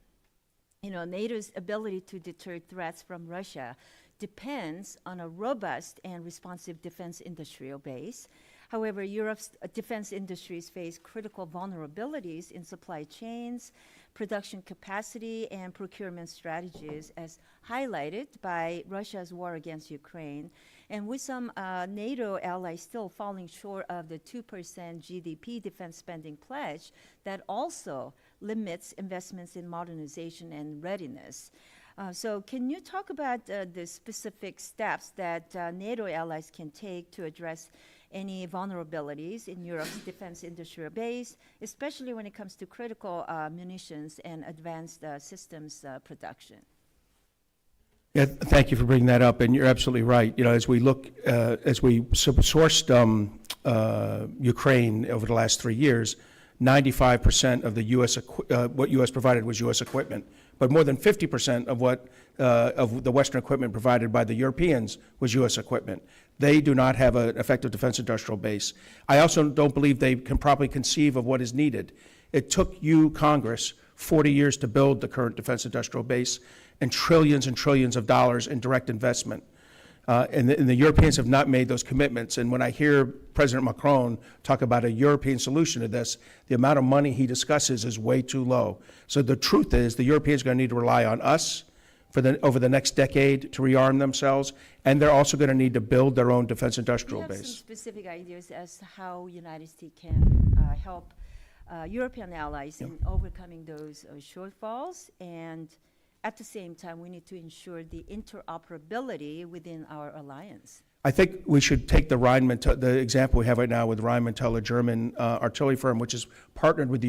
NATO's ability to deter threats from Russia depends on a robust and responsive defense industrial base. However, Europe's defense industries face critical vulnerabilities in supply chains, production capacity, and procurement strategies, as highlighted by Russia's war against Ukraine. And with some NATO allies still falling short of the 2% GDP defense spending pledge, that also limits investments in modernization and readiness. So can you talk about the specific steps that NATO allies can take to address any vulnerabilities in Europe's defense industrial base, especially when it comes to critical munitions and advanced systems production? Yeah, thank you for bringing that up, and you're absolutely right. You know, as we look, as we sourced Ukraine over the last 3 years, 95% of the U.S. What U.S. provided was U.S. equipment, but more than 50% of what of the Western equipment provided by the Europeans was U.S. equipment. They do not have an effective defense industrial base. I also don't believe they can properly conceive of what is needed. It took you, Congress, 40 years to build the current defense industrial base and trillions of dollars in direct investment. And the Europeans have not made those commitments. And when I hear President Macron talk about a European solution to this, the amount of money he discusses is way too low. So the truth is the Europeans are going to need to rely on us over the next decade to rearm themselves, and they're also going to need to build their own defense industrial Do you have base. some specific ideas as to how United States can help European allies in overcoming those shortfalls? And at the same time, we need to ensure the interoperability within our alliance. I think we should take the Rheinmetall, the example we have right now with Rheinmetall, a German artillery firm, which is partnered with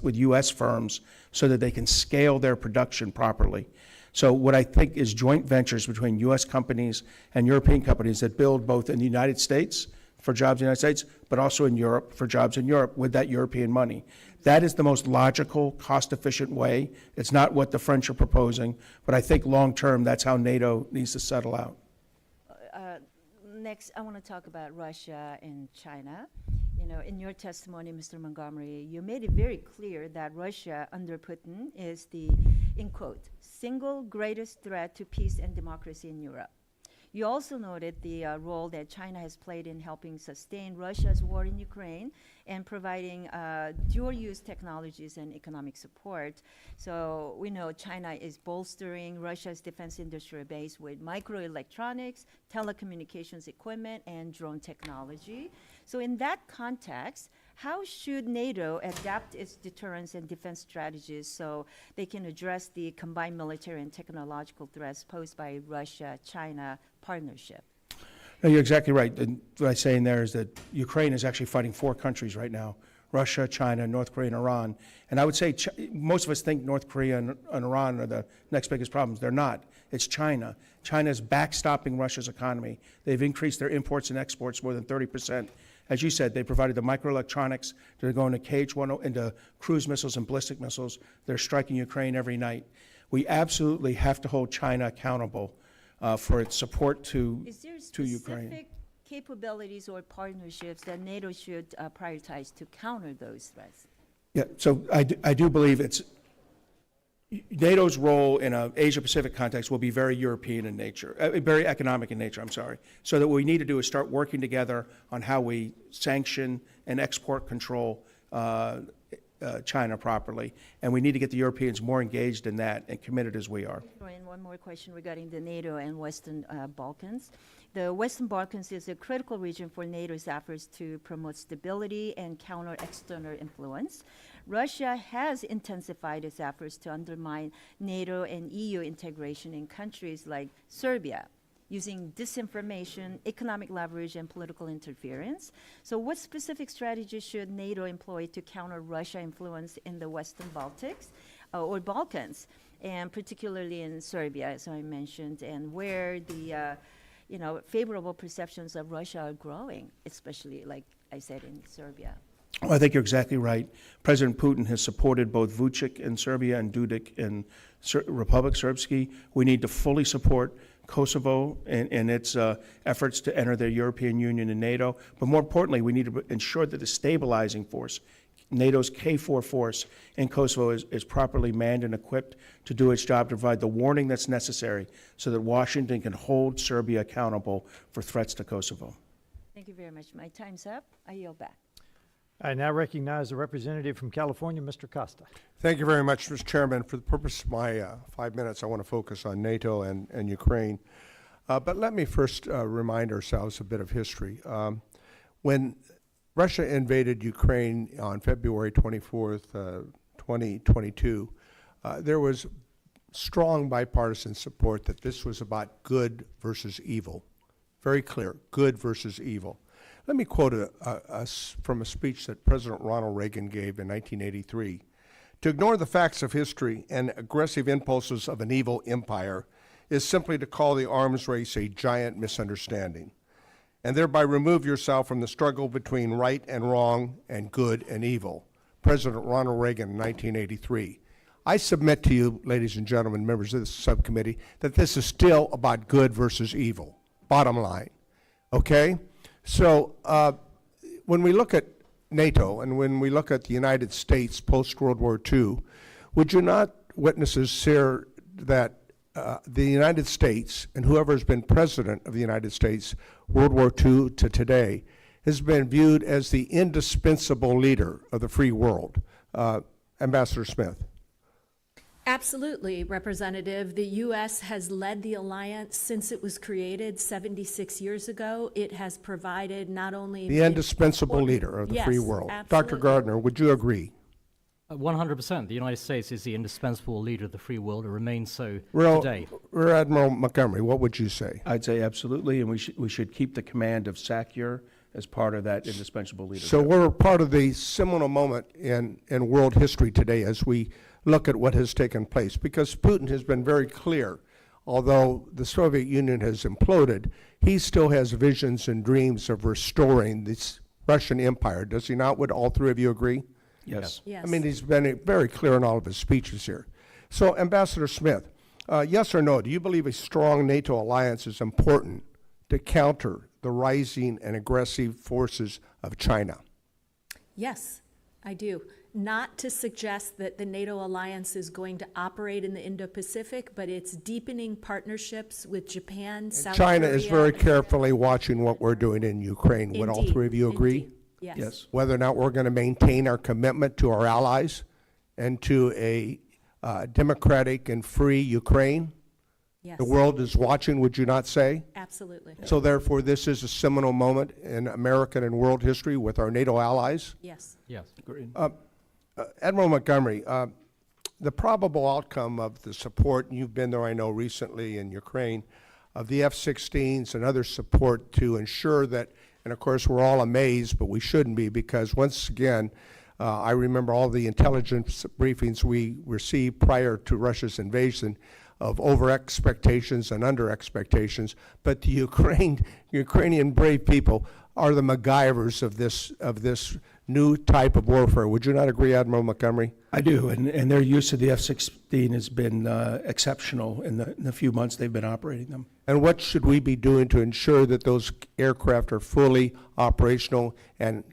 with U.S. firms so that they can scale their production properly. So what I think is joint ventures between U.S. companies and European companies that build both in the United States for jobs in the United States, but also in Europe for jobs in Europe with that European money. That is the most logical, cost-efficient way. It's not what the French are proposing, but I think long-term, that's how NATO needs to settle out. Next, I want to talk about Russia and China. You know, in your testimony, Mr. Montgomery, you made it very clear that Russia under Putin is the, in quote, single greatest threat to peace and democracy in Europe. You also noted the role that China has played in helping sustain Russia's war in Ukraine and providing dual-use technologies and economic support. So we know China is bolstering Russia's defense industrial base with microelectronics, telecommunications equipment, and drone technology. So in that context, how should NATO adapt its deterrence and defense strategies so they can address the combined military and technological threats posed by Russia-China partnership? No, you're exactly right. And what I'm saying there is that Ukraine is actually fighting 4 countries right now: Russia, China, North Korea, and Iran. And I would say most of us think North Korea and Iran are the next biggest problems. They're not. It's China. China is backstopping Russia's economy. They've increased their imports and exports more than 30%. As you said, they provided the microelectronics to go into KH-1, into cruise missiles and ballistic missiles. They're striking Ukraine every night. We absolutely have to hold China accountable for its support to Ukraine. Is there specific capabilities or partnerships that NATO should prioritize to counter those threats? Yeah, so I do believe it's NATO's role in an Asia-Pacific context will be very European in nature, very economic in nature, I'm sorry. So that what we need to do is start working together on how we sanction and export control China properly. And we need to get the Europeans more engaged in that and committed as we are. And one more question regarding the NATO and Western Balkans. The Western Balkans is a critical region for NATO's efforts to promote stability and counter external influence. Russia has intensified its efforts to undermine NATO and EU integration in countries like Serbia, using disinformation, economic leverage, and political interference. So what specific strategies should NATO employ to counter Russia influence in the Western Baltics or Balkans, and particularly in Serbia, as I mentioned, and where the favorable perceptions of Russia are growing, especially, like I said, in Serbia? I think you're exactly right. President Putin has supported both Vucic in Serbia and Dudic in Republic Srpski. We need to fully support Kosovo in its efforts to enter the European Union and NATO. But more importantly, we need to ensure that the stabilizing force, NATO's KFOR force in Kosovo, is properly manned and equipped to do its job to provide the warning that's necessary so that Washington can hold Serbia accountable for threats to Kosovo. Thank you very much. My time's up. I yield back. I now recognize the representative from California, Mr. Costa. Thank you very much, Mr. Chairman. For the purpose of my 5 minutes, I want to focus on NATO and Ukraine. But let me first remind ourselves a bit of history. When Russia invaded Ukraine on February 24th, 2022, there was strong bipartisan support that this was about good versus evil. Very clear, good versus evil. Let me quote from a speech that President Ronald Reagan gave in 1983. To ignore the facts of history and aggressive impulses of an evil empire is simply to call the arms race a giant misunderstanding, and thereby remove yourself from the struggle between right and wrong and good and evil. President Ronald Reagan in 1983. I submit to you, ladies and gentlemen, members of this subcommittee, that this is still about good versus evil, bottom line, okay? So when we look at NATO and when we look at the United States post-World War II, would you not, witnesses, share that the United States and whoever has been president of the United States, World War II to today, has been viewed as the indispensable leader of the free world? Ambassador Smith. Absolutely, Representative. The U.S. has led the alliance since it was created 76 years ago. It has provided not only The indispensable leader of the free Yes, world. Dr. absolutely. Gardner, would you agree? 100%. The United States is the indispensable leader of the free world. It remains so Rear today. Admiral Montgomery, what would you say? I'd say absolutely, and we should keep the command of SACEUR as part of that indispensable leadership. So we're part of the seminal moment in world history today as we look at what has taken place, because Putin has been very clear. Although the Soviet Union has imploded, he still has visions and dreams of restoring this Russian empire. Does he not? Would all three of you agree? Yes. Yes. I mean, he's been very clear in all of his speeches here. So, Ambassador Smith, yes or no, do you believe a strong NATO alliance is important to counter the rising and aggressive forces of China? Yes, I do. Not to suggest that the NATO alliance is going to operate in the Indo-Pacific, but it's deepening partnerships with Japan, South China Korea. is very carefully watching what we're doing in Ukraine. Would all Indeed, three of you agree? indeed. Yes. Yes. Whether or not we're going to maintain our commitment to our allies and to a democratic and free Ukraine? Yes. The world is watching, would you not say? Absolutely. So therefore, this is a seminal moment in American and world history with our NATO allies. Yes. Yes. Agreed. Admiral Montgomery, the probable outcome of the support, and you've been there, I know, recently in Ukraine, of the F-16s and other support to ensure that, and of course, we're all amazed, but we shouldn't be, because once again, I remember all the intelligence briefings we received prior to Russia's invasion of over-expectations and under-expectations, but the Ukrainian brave people are the MacGyvers of this new type of warfare. Would you not agree, Admiral Montgomery? I do, and their use of the F-16 has been exceptional in the few months they've been operating them. And what should we be doing to ensure that those aircraft are fully operational and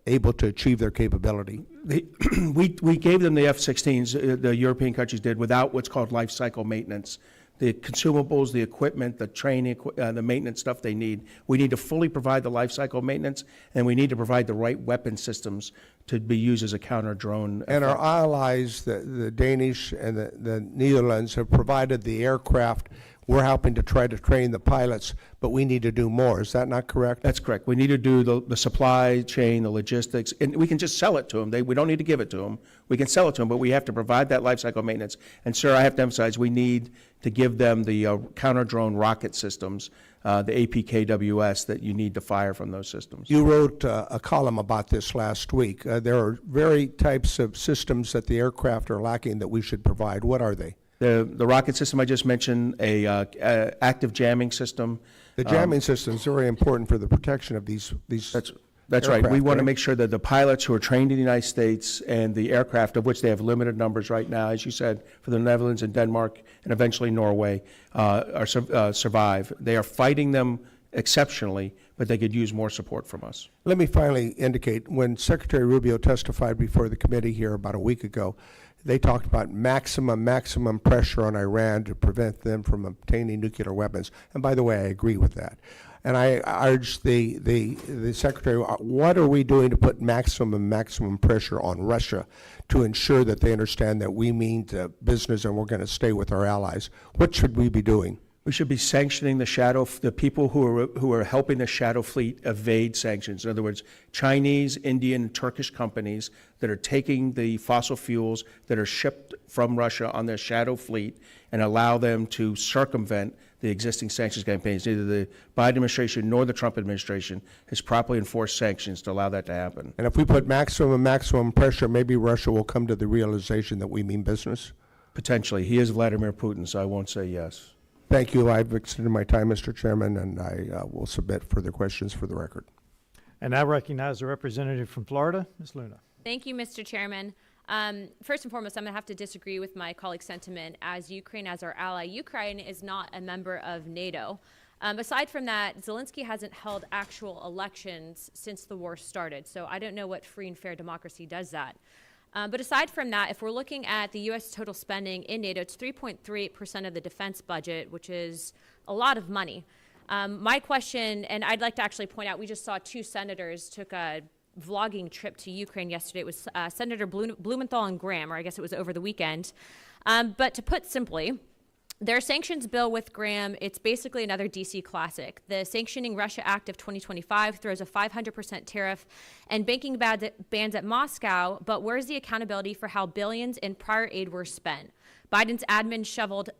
able to achieve their capability? We gave them the F-16s, the European countries did, without what's called life cycle maintenance. The consumables, the equipment, the training, the maintenance stuff they need. We need to fully provide the life cycle maintenance, and we need to provide the right weapon systems to be used as a counter-drone. And our allies, the Danish and the Netherlands, have provided the aircraft. We're helping to try to train the pilots, but we need to do more. Is that not correct? That's correct. We need to do the supply chain, the logistics, and we can just sell it to them. We don't need to give it to them. We can sell it to them, but we have to provide that life cycle maintenance. And, sir, I have to emphasize, we need to give them the counter-drone rocket systems, the APKWS, that you need to fire from those systems. You wrote a column about this last week. There are very types of systems that the aircraft are lacking that we should provide. What are they? The rocket system I just mentioned, a active jamming system. The jamming system is very important for the protection of these That's right. We aircraft, want to right? make sure that the pilots who are trained in the United States and the aircraft, of which they have limited numbers right now, as you said, for the Netherlands and Denmark and eventually Norway, survive. They are fighting them exceptionally, but they could use more support from us. Let me finally indicate, when Secretary Rubio testified before the committee here about a week ago, they talked about maximum pressure on Iran to prevent them from obtaining nuclear weapons. And by the way, I agree with that. And I urge the Secretary, what are we doing to put maximum pressure on Russia to ensure that they understand that we mean business and we're going to stay with our allies? What should we be doing? We should be sanctioning the people who are helping the shadow fleet evade sanctions. In other words, Chinese, Indian, Turkish companies that are taking the fossil fuels that are shipped from Russia on their shadow fleet and allow them to circumvent the existing sanctions campaigns. Neither the Biden administration nor the Trump administration has properly enforced sanctions to allow that to happen. And if we put maximum pressure, maybe Russia will come to the realization that we mean business? Potentially. He is Vladimir Putin, so I won't say yes. Thank you. I've extended my time, Mr. Chairman, and I will submit further questions for the record. And I recognize the representative from Florida, Ms. Luna. Thank you, Mr. Chairman. First and foremost, I'm going to have to disagree with my colleague's sentiment as Ukraine as our ally. Ukraine is not a member of NATO. Aside from that, Zelensky hasn't held actual elections since the war started, so I don't know what free and fair democracy does that. But aside from that, if we're looking at the U.S. total spending in NATO, it's 3.38% of the defense budget, which is a lot of money. My question, and I'd like to actually point out, we just saw two senators took a vlogging trip to Ukraine yesterday. It was Senator Blumenthal and Graham, or I guess it was over the weekend. But to put simply, their sanctions bill with Graham, it's basically another DC classic. The Sanctioning Russia Act of 2025 throws a 500% tariff and banking bans at Moscow, but where's the accountability for how billions in prior aid were spent? Biden's admin shoveled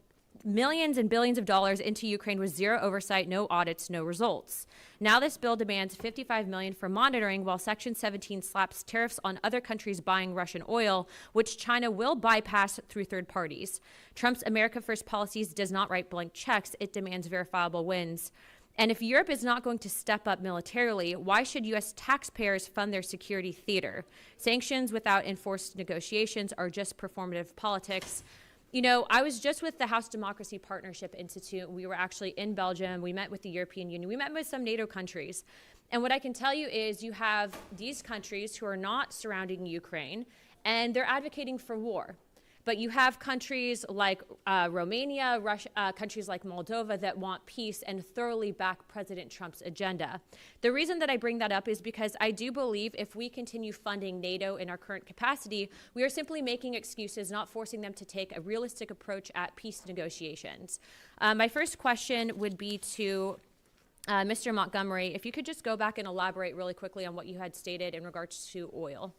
millions and billions of dollars into Ukraine with zero oversight, no audits, no results. Now this bill demands $55 million for monitoring, while Section 17 slaps tariffs on other countries buying Russian oil, which China will bypass through third parties. Trump's America First policies does not write blank checks. It demands verifiable wins. And if Europe is not going to step up militarily, why should U.S. taxpayers fund their security theater? Sanctions without enforced negotiations are just performative politics. You know, I was just with the House Democracy Partnership Institute. We were actually in Belgium. We met with the European Union. We met with some NATO countries. And what I can tell you is you have these countries who are not surrounding Ukraine, and they're advocating for war. But you have countries like Romania, Russia, countries like Moldova that want peace and thoroughly back President Trump's agenda. The reason that I bring that up is because I do believe if we continue funding NATO in our current capacity, we are simply making excuses, not forcing them to take a realistic approach at peace negotiations. My first question would be to Mr. Montgomery. If you could just go back and elaborate really quickly on what you had stated in regards to oil.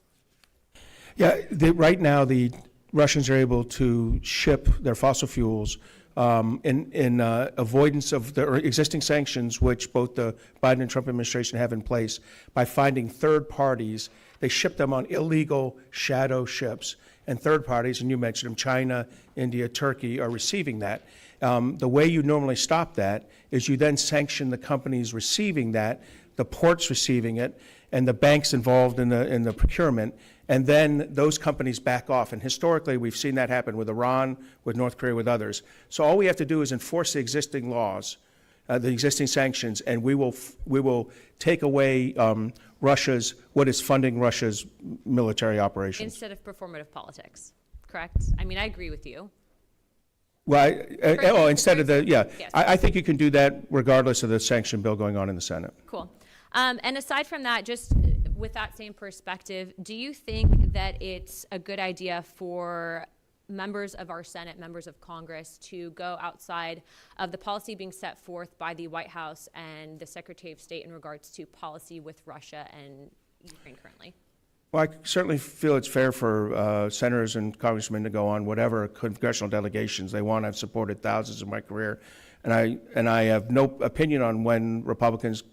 Yeah, right now the Russians are able to ship their fossil fuels in avoidance of the existing sanctions, which both the Biden and Trump administration have in place, by finding third parties. They ship them on illegal shadow ships, and third parties, and you mentioned them, China, India, Turkey, are receiving that. The way you normally stop that is you then sanction the companies receiving that, the ports receiving it, and the banks involved in the procurement, and then those companies back off. And historically, we've seen that happen with Iran, with North Korea, with others. So all we have to do is enforce the existing laws, the existing sanctions, and we will take away what is funding Russia's military operations. Instead of performative politics, correct? I mean, I agree with you. Well, instead of the, yeah. Yes. I think you can do that regardless of the sanction bill going on in the Senate. Cool. And aside from that, just with that same perspective, do you think that it's a good idea for members of our Senate, members of Congress, to go outside of the policy being set forth by the White House and the Secretary of State in regards to policy with Russia and Ukraine currently? Well, I certainly feel it's fair for senators and congressmen to go on whatever congressional delegations they want. I've supported thousands in my career, and I have no opinion on when Republicans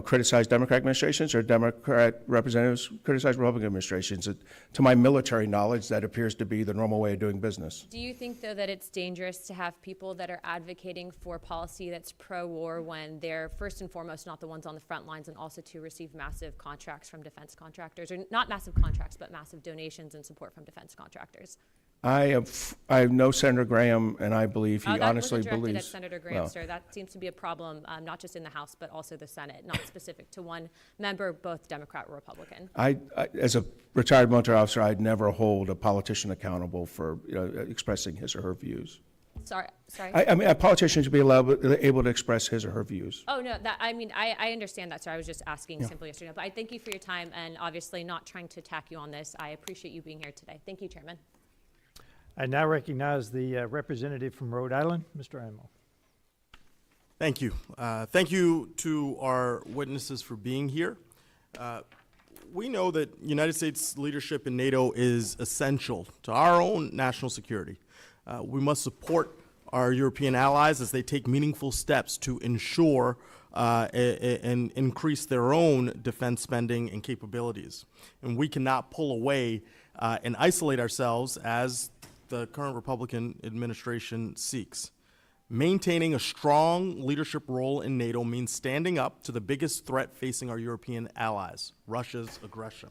criticize Democrat administrations or Democrat representatives criticize Republican administrations. To my military knowledge, that appears to be the normal way of doing business. Do you think, though, that it's dangerous to have people that are advocating for policy that's pro-war when they're first and foremost not the ones on the front lines, and also to receive massive contracts from defense contractors, or not massive contracts, but massive donations and support from defense contractors? I know Senator Graham, and I believe he honestly that wasn't directed believes. at Senator Graham, sir. That seems to be a problem, not just in the House, but also the Senate, not specific to one member, both Democrat or Republican. I as a retired military officer, I'd never hold a politician accountable for expressing his or her views. Sorry. I mean, a politician should be able to express his or her views. Oh, no, I understand that, sir. I was just asking simply yesterday. But I thank you for your time, and obviously not trying to attack you on this. I appreciate you being here today. Thank you, Chairman. I now recognize the representative from Rhode Island, Mr. Amo. Thank you. Thank you to our witnesses for being here. We know that United States leadership in NATO is essential to our own national security. We must support our European allies as they take meaningful steps to ensure and increase their own defense spending and capabilities. And we cannot pull away and isolate ourselves as the current Republican administration seeks. Maintaining a strong leadership role in NATO means standing up to the biggest threat facing our European allies, Russia's aggression.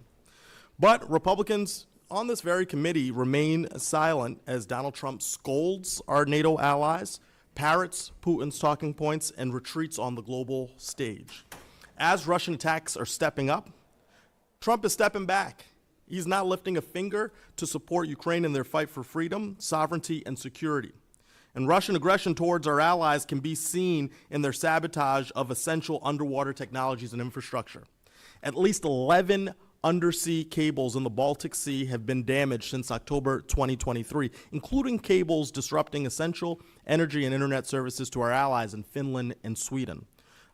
But Republicans on this very committee remain silent as Donald Trump scolds our NATO allies, parrots Putin's talking points, and retreats on the global stage. As Russian attacks are stepping up, Trump is stepping back. He's not lifting a finger to support Ukraine in their fight for freedom, sovereignty, and security. And Russian aggression towards our allies can be seen in their sabotage of essential underwater technologies and infrastructure. At least 11 undersea cables in the Baltic Sea have been damaged since October 2023, including cables disrupting essential energy and internet services to our allies in Finland and Sweden.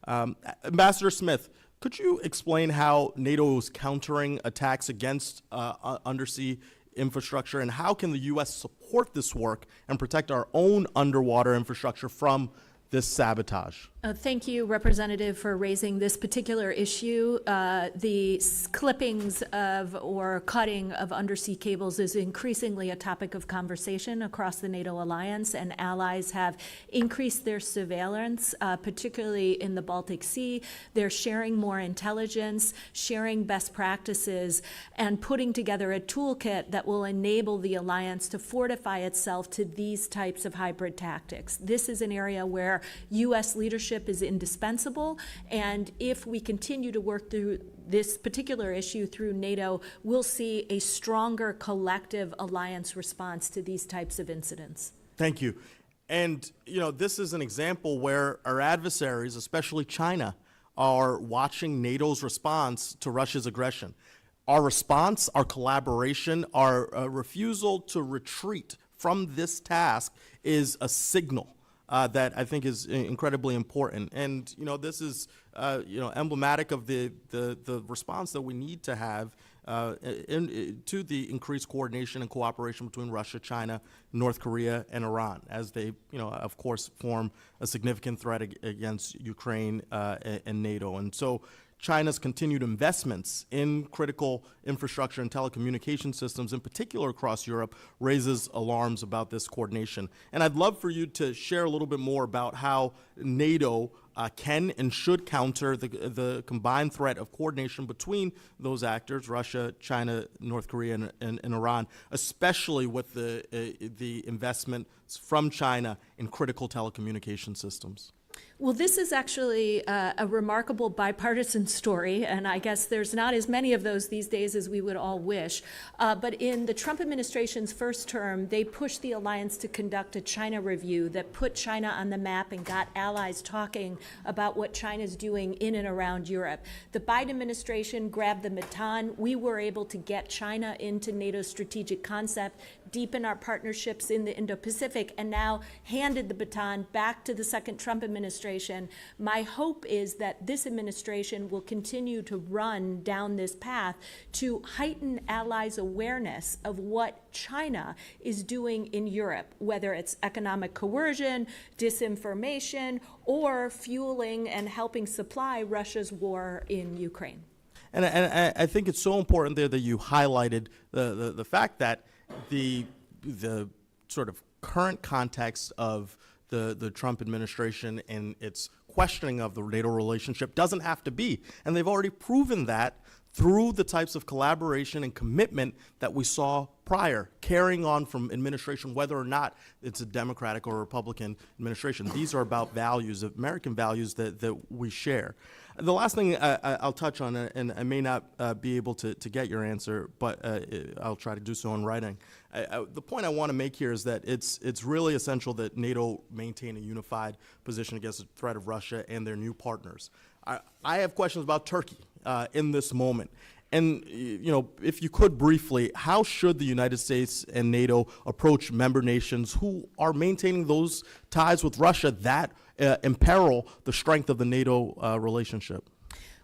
Ambassador Smith, could you explain how NATO is countering attacks against undersea infrastructure, and how can the U.S. support this work and protect our own underwater infrastructure from this sabotage? Thank you, Representative, for raising this particular issue. The clippings of or cutting of undersea cables is increasingly a topic of conversation across the NATO alliance, and allies have increased their surveillance, particularly in the Baltic Sea. They're sharing more intelligence, sharing best practices, and putting together a toolkit that will enable the alliance to fortify itself to these types of hybrid tactics. This is an area where U.S. leadership is indispensable, and if we continue to work through this particular issue through NATO, we'll see a stronger collective alliance response to these types of incidents. Thank you. And, you know, this is an example where our adversaries, especially China, are watching NATO's response to Russia's aggression. Our response, our collaboration, our refusal to retreat from this task is a signal that I think is incredibly important. And, you know, this is, emblematic of the response that we need to have to the increased coordination and cooperation between Russia, China, North Korea, and Iran, as they, of course, form a significant threat against Ukraine and NATO. And so China's continued investments in critical infrastructure and telecommunication systems, in particular across Europe, raises alarms about this coordination. And I'd love for you to share a little bit more about how NATO can and should counter the combined threat of coordination between those actors, Russia, China, North Korea, and Iran, especially with the investment from China in critical telecommunication systems. Well, this is actually a remarkable bipartisan story, and I guess there's not as many of those these days as we would all wish. But in the Trump administration's first term, they pushed the alliance to conduct a China review that put China on the map and got allies talking about what China's doing in and around Europe. The Biden administration grabbed the baton. We were able to get China into NATO's strategic concept, deepen our partnerships in the Indo-Pacific, and now handed the baton back to the second Trump administration. My hope is that this administration will continue to run down this path to heighten allies' awareness of what China is doing in Europe, whether it's economic coercion, disinformation, or fueling and helping supply Russia's war in Ukraine. And I think it's so important there that you highlighted the fact that the sort of current context of the Trump administration and its questioning of the NATO relationship doesn't have to be. And they've already proven that through the types of collaboration and commitment that we saw prior, carrying on from administration, whether or not it's a Democratic or Republican administration. These are about values, American values that we share. The last thing I'll touch on, and I may not be able to get your answer, but I'll try to do so in writing. The point I want to make here is that it's really essential that NATO maintain a unified position against the threat of Russia and their new partners. I have questions about Turkey in this moment. And, if you could briefly, how should the United States and NATO approach member nations who are maintaining those ties with Russia that imperil the strength of the NATO relationship?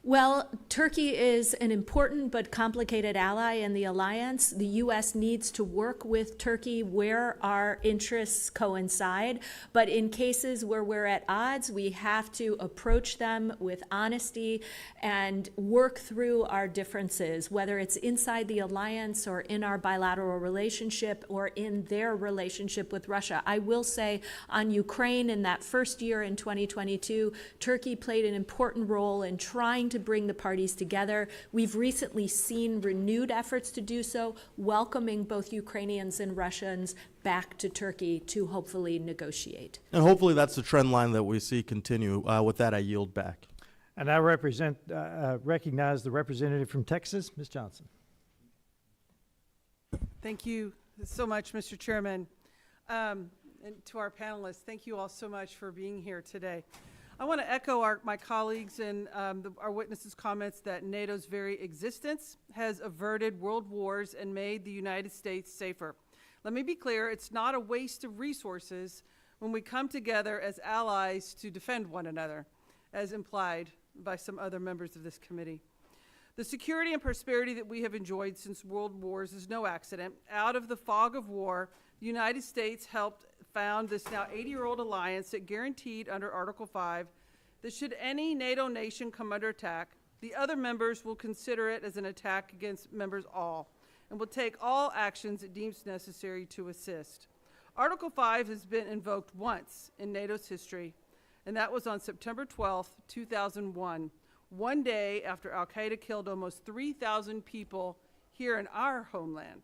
Well, Turkey is an important but complicated ally in the alliance. The U.S. needs to work with Turkey where our interests coincide. But in cases where we're at odds, we have to approach them with honesty and work through our differences, whether it's inside the alliance or in our bilateral relationship or in their relationship with Russia. I will say on Ukraine, in that first year in 2022, Turkey played an important role in trying to bring the parties together. We've recently seen renewed efforts to do so, welcoming both Ukrainians and Russians back to Turkey to hopefully negotiate. And hopefully that's the trend line that we see continue. With that, I yield back. And I recognize the representative from Texas, Ms. Johnson. Thank you so much, Mr. Chairman. And to our panelists, thank you all so much for being here today. I want to echo my colleagues and our witnesses' comments that NATO's very existence has averted world wars and made the United States safer. Let me be clear, it's not a waste of resources when we come together as allies to defend one another, as implied by some other members of this committee. The security and prosperity that we have enjoyed since world wars is no accident. Out of the fog of war, the United States helped found this now 80-year-old alliance that guaranteed under Article 5 that should any NATO nation come under attack, the other members will consider it as an attack against members all and will take all actions it deems necessary to assist. Article 5 has been invoked once in NATO's history, and that was on September 12, 2001, one day after al-Qaeda killed almost 3,000 people here in our homeland.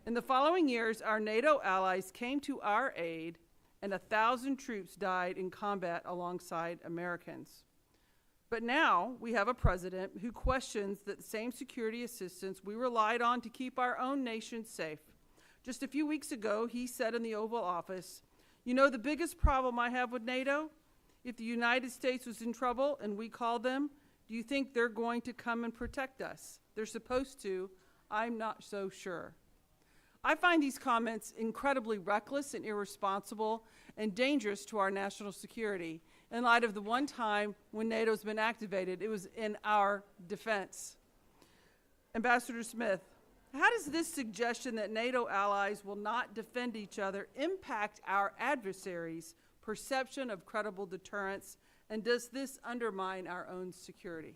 In the following years, our NATO allies came to our aid, and 1,000 troops died in combat alongside Americans. But now we have a president who questions the same security assistance we relied on to keep our own nation safe. Just a few weeks ago, he said in the Oval Office, "You know the biggest problem I have with NATO? If the United States was in trouble and we called them, do you think they're going to come and protect us? They're supposed to. I'm not so sure." I find these comments incredibly reckless and irresponsible and dangerous to our national security in light of the one time when NATO's been activated, it was in our defense. Ambassador Smith, how does this suggestion that NATO allies will not defend each other impact our adversaries' perception of credible deterrence, and does this undermine our own security?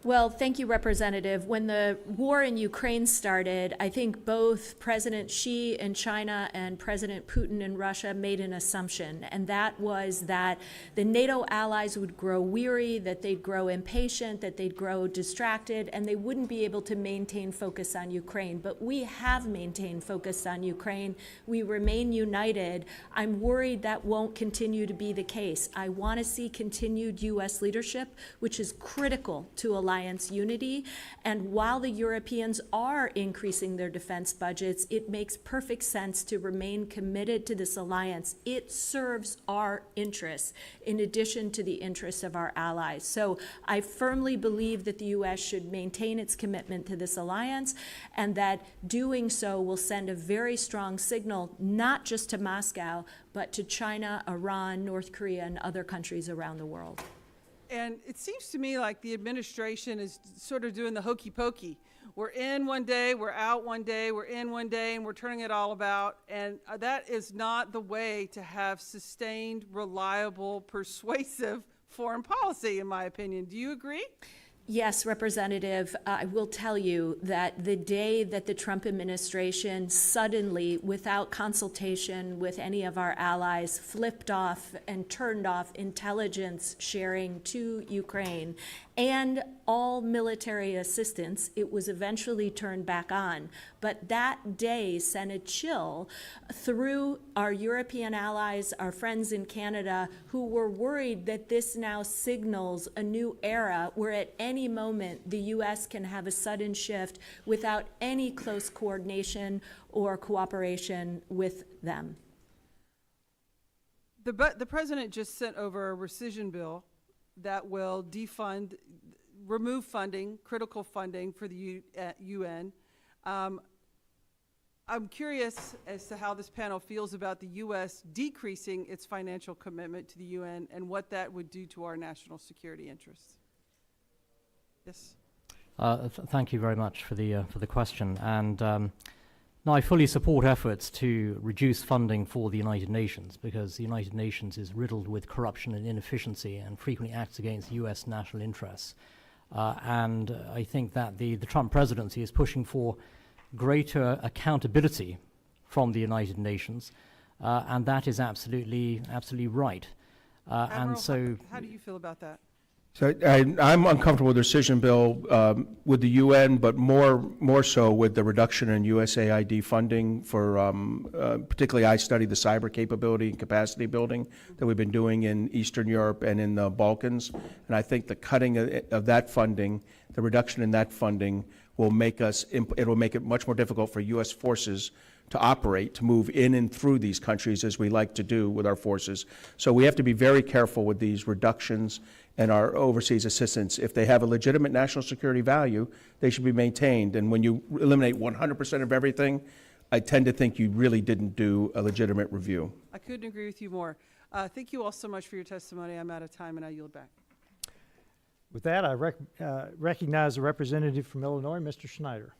Well, thank you, Representative. When the war in Ukraine started, I think both President Xi in China and President Putin in Russia made an assumption, and that was that the NATO allies would grow weary, that they'd grow impatient, that they'd grow distracted, and they wouldn't be able to maintain focus on Ukraine. But we have maintained focus on Ukraine. We remain united. I'm worried that won't continue to be the case. I want to see continued U.S. leadership, which is critical to alliance unity. And while the Europeans are increasing their defense budgets, it makes perfect sense to remain committed to this alliance. It serves our interests in addition to the interests of our allies. So I firmly believe that the U.S. should maintain its commitment to this alliance, and that doing so will send a very strong signal, not just to Moscow, but to China, Iran, North Korea, and other countries around the world. And it seems to me like the administration is sort of doing the hokey pokey. We're in one day, we're out one day, we're in one day, and we're turning it all about. And that is not the way to have sustained, reliable, persuasive foreign policy, in my opinion. Do you agree? Yes, Representative, I will tell you that the day that the Trump administration suddenly, without consultation with any of our allies, flipped off and turned off intelligence sharing to Ukraine and all military assistance, it was eventually turned back on. But that day sent a chill through our European allies, our friends in Canada, who were worried that this now signals a new era where at any moment the U.S. can have a sudden shift without any close coordination or cooperation with them. The president just sent over a rescission bill that will defund remove funding, critical funding for the UN. I'm curious as to how this panel feels about the U.S. decreasing its financial commitment to the UN and what that would do to our national security interests. Yes. Thank you very much for the question. And no, I fully support efforts to reduce funding for the United Nations, because the United Nations is riddled with corruption and inefficiency and frequently acts against U.S. national interests. And I think that the Trump presidency is pushing for greater accountability from the United Nations, and that is absolutely right. Admiral, And so, how do you feel about that? So I'm uncomfortable with the decision, Bill, with the UN, but more so with the reduction in USAID funding for, particularly I studied the cyber capability and capacity building that we've been doing in Eastern Europe and in the Balkans. And I think the cutting of that funding, the reduction in that funding will make it'll make it much more difficult for U.S. forces to operate, to move in and through these countries as we like to do with our forces. So we have to be very careful with these reductions in our overseas assistance. If they have a legitimate national security value, they should be maintained. And when you eliminate 100% of everything, I tend to think you really didn't do a legitimate review. I couldn't agree with you more. Thank you all so much for your testimony. I'm out of time, and I yield back. With that, I recognize the representative from Illinois, Mr. Schneider.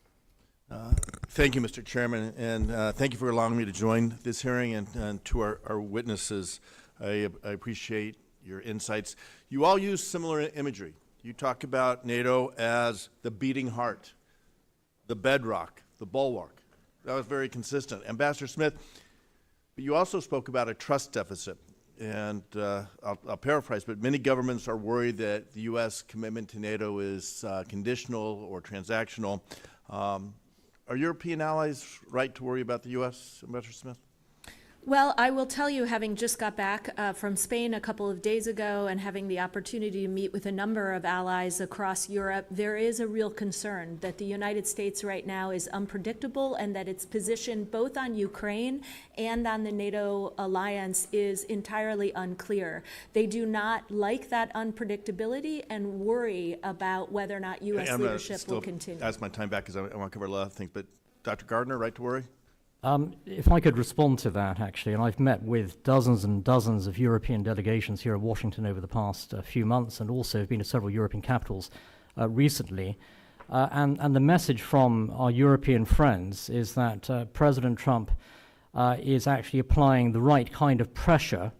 Thank you, Mr. Chairman, and thank you for allowing me to join this hearing, and to our witnesses. I appreciate your insights. You all use similar imagery. You talk about NATO as the beating heart, the bedrock, the bulwark. That was very consistent. Ambassador Smith, but you also spoke about a trust deficit. And I'll paraphrase, but many governments are worried that the U.S. commitment to NATO is conditional or transactional. Are European allies right to worry about the U.S., Ambassador Smith? Well, I will tell you, having just got back from Spain a couple of days ago and having the opportunity to meet with a number of allies across Europe, there is a real concern that the United States right now is unpredictable, and that its position both on Ukraine and on the NATO alliance is entirely unclear. They do not like that unpredictability and worry about whether or not U.S. leadership will continue. That's my time back, because I want to cover a lot of things. But Dr. Gardner, right to worry? if I could respond to that, actually, and I've met with dozens and dozens of European delegations here in Washington over the past few months, and also have been to several European capitals recently. And the message from our European friends is that President Trump is actually applying the right kind of pressure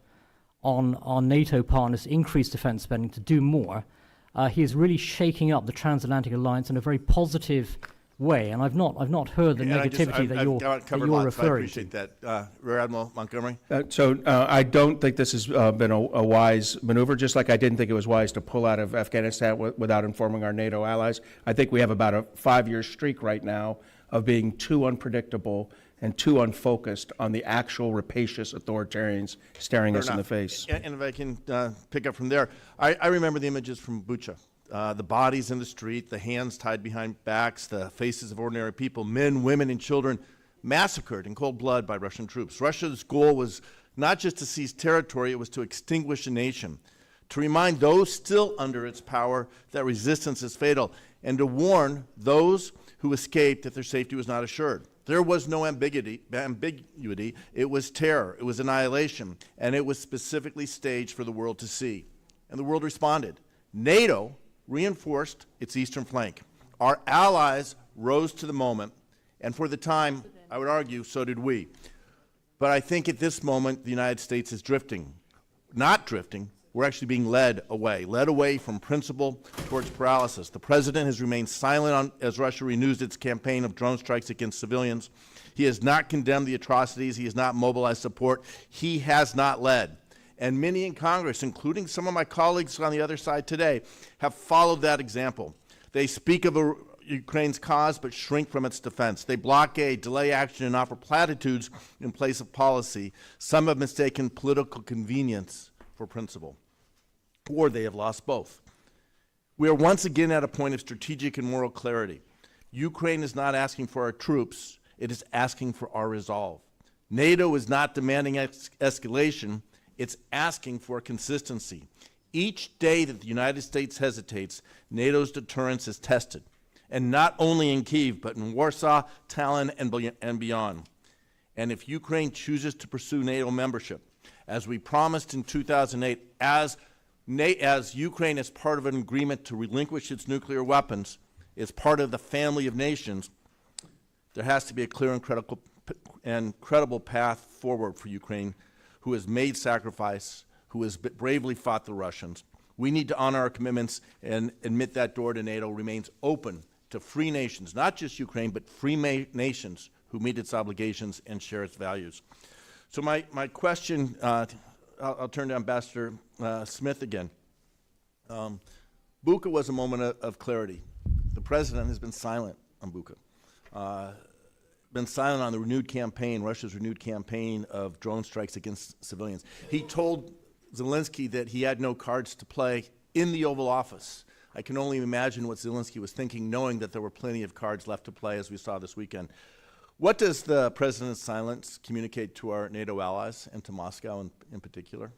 on our NATO partners to increase defense spending, to do more. He is really shaking up the transatlantic alliance in a very positive way, and I've not heard the negativity that you're referring to. I appreciate that. Rear Admiral Montgomery? I don't think this has been a wise maneuver, just like I didn't think it was wise to pull out of Afghanistan without informing our NATO allies. I think we have about a 5-year streak right now of being too unpredictable and too unfocused on the actual rapacious authoritarians staring us in the face. And if I can pick up from there, I remember the images from Bucha. The bodies in the street, the hands tied behind backs, the faces of ordinary people, men, women, and children massacred in cold blood by Russian troops. Russia's goal was not just to seize territory, it was to extinguish a nation, to remind those still under its power that resistance is fatal, and to warn those who escaped that their safety was not assured. There was no ambiguity. It was terror, it was annihilation, and it was specifically staged for the world to see. And the world responded. NATO reinforced its eastern flank. Our allies rose to the moment, and for the time, I would argue, so did we. But I think at this moment, the United States is drifting. Not drifting, we're actually being led away from principle towards paralysis. The president has remained silent as Russia renews its campaign of drone strikes against civilians. He has not condemned the atrocities. He has not mobilized support. He has not led. And many in Congress, including some of my colleagues on the other side today, have followed that example. They speak of Ukraine's cause but shrink from its defense. They blockade, delay action, and offer platitudes in place of policy. Some have mistaken political convenience for principle, or they have lost both. We are once again at a point of strategic and moral clarity. Ukraine is not asking for our troops, it is asking for our resolve. NATO is not demanding escalation, it's asking for consistency. Each day that the United States hesitates, NATO's deterrence is tested, and not only in Kyiv, but in Warsaw, Tallinn, and beyond. And if Ukraine chooses to pursue NATO membership, as we promised in 2008, as Ukraine is part of an agreement to relinquish its nuclear weapons, is part of the family of nations, there has to be a clear and credible path forward for Ukraine, who has made sacrifice, who has bravely fought the Russians. We need to honor our commitments and admit that door to NATO remains open to free nations, not just Ukraine, but free nations who meet its obligations and share its values. So my question, I'll turn to Ambassador Smith again. Bucha was a moment of clarity. The president has been silent on Bucha, been silent on the renewed campaign, Russia's renewed campaign of drone strikes against civilians. He told Zelensky that he had no cards to play in the Oval Office. I can only imagine what Zelensky was thinking, knowing that there were plenty of cards left to play, as we saw this weekend. What does the president's silence communicate to our NATO allies and to Moscow in particular?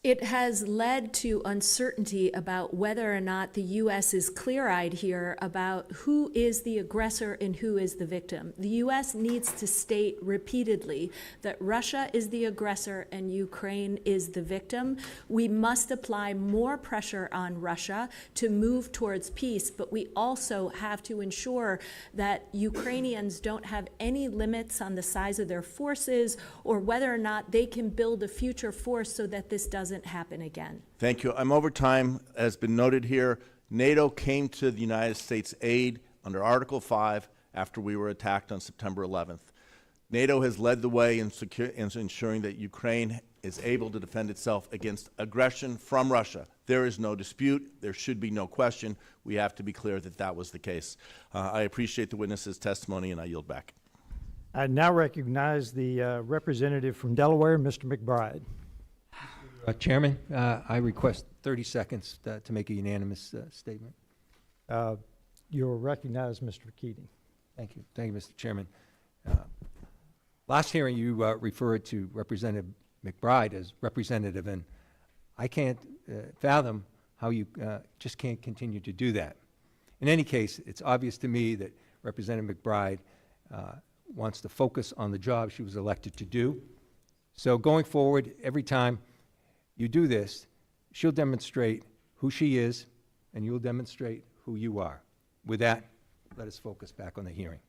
It has led to uncertainty about whether or not the U.S. is clear-eyed here about who is the aggressor and who is the victim. The U.S. needs to state repeatedly that Russia is the aggressor and Ukraine is the victim. We must apply more pressure on Russia to move towards peace, but we also have to ensure that Ukrainians don't have any limits on the size of their forces or whether or not they can build a future force so that this doesn't happen again. Thank you. I'm over time. As been noted here, NATO came to the United States aid under Article 5 after we were attacked on September 11th. NATO has led the way in ensuring that Ukraine is able to defend itself against aggression from Russia. There is no dispute. There should be no question. We have to be clear that that was the case. I appreciate the witness's testimony, and I yield back. I now recognize the representative from Delaware, Mr. McBride. Chairman, I request 30 seconds to make a unanimous statement. You're recognized, Mr. Keating. Thank you. Thank you, Mr. Chairman. Last hearing, you referred to Representative McBride as representative, and I can't fathom how you just can't continue to do that. In any case, it's obvious to me that Representative McBride wants to focus on the job she was elected to do. So going forward, every time you do this, she'll demonstrate who she is, and you'll demonstrate who you are. With that, let us focus back on the hearing.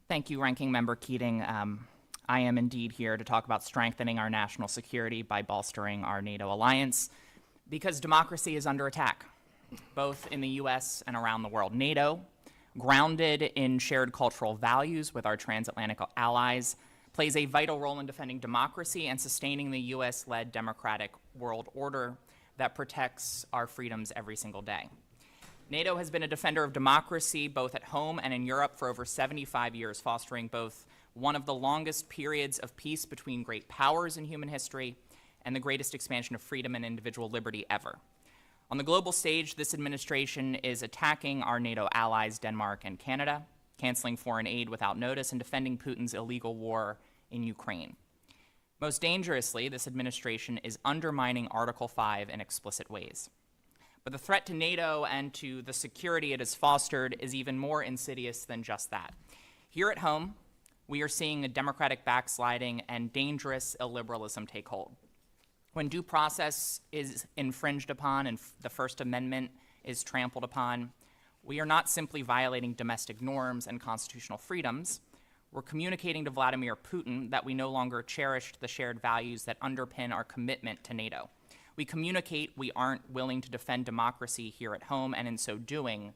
Thank you, Ranking Member Keating. I am indeed here to talk about strengthening our national security by bolstering our NATO alliance, because democracy is under attack, both in the U.S. and around the world. NATO, grounded in shared cultural values with our transatlantic allies, plays a vital role in defending democracy and sustaining the U.S.-led democratic world order that protects our freedoms every single day. NATO has been a defender of democracy both at home and in Europe for over 75 years, fostering both one of the longest periods of peace between great powers in human history and the greatest expansion of freedom and individual liberty ever. On the global stage, this administration is attacking our NATO allies, Denmark and Canada, canceling foreign aid without notice, and defending Putin's illegal war in Ukraine. Most dangerously, this administration is undermining Article 5 in explicit ways. But the threat to NATO and to the security it has fostered is even more insidious than just that. Here at home, we are seeing a democratic backsliding and dangerous illiberalism take hold. When due process is infringed upon and the First Amendment is trampled upon, we are not simply violating domestic norms and constitutional freedoms. We're communicating to Vladimir Putin that we no longer cherish the shared values that underpin our commitment to NATO. We communicate we aren't willing to defend democracy here at home, and in so doing,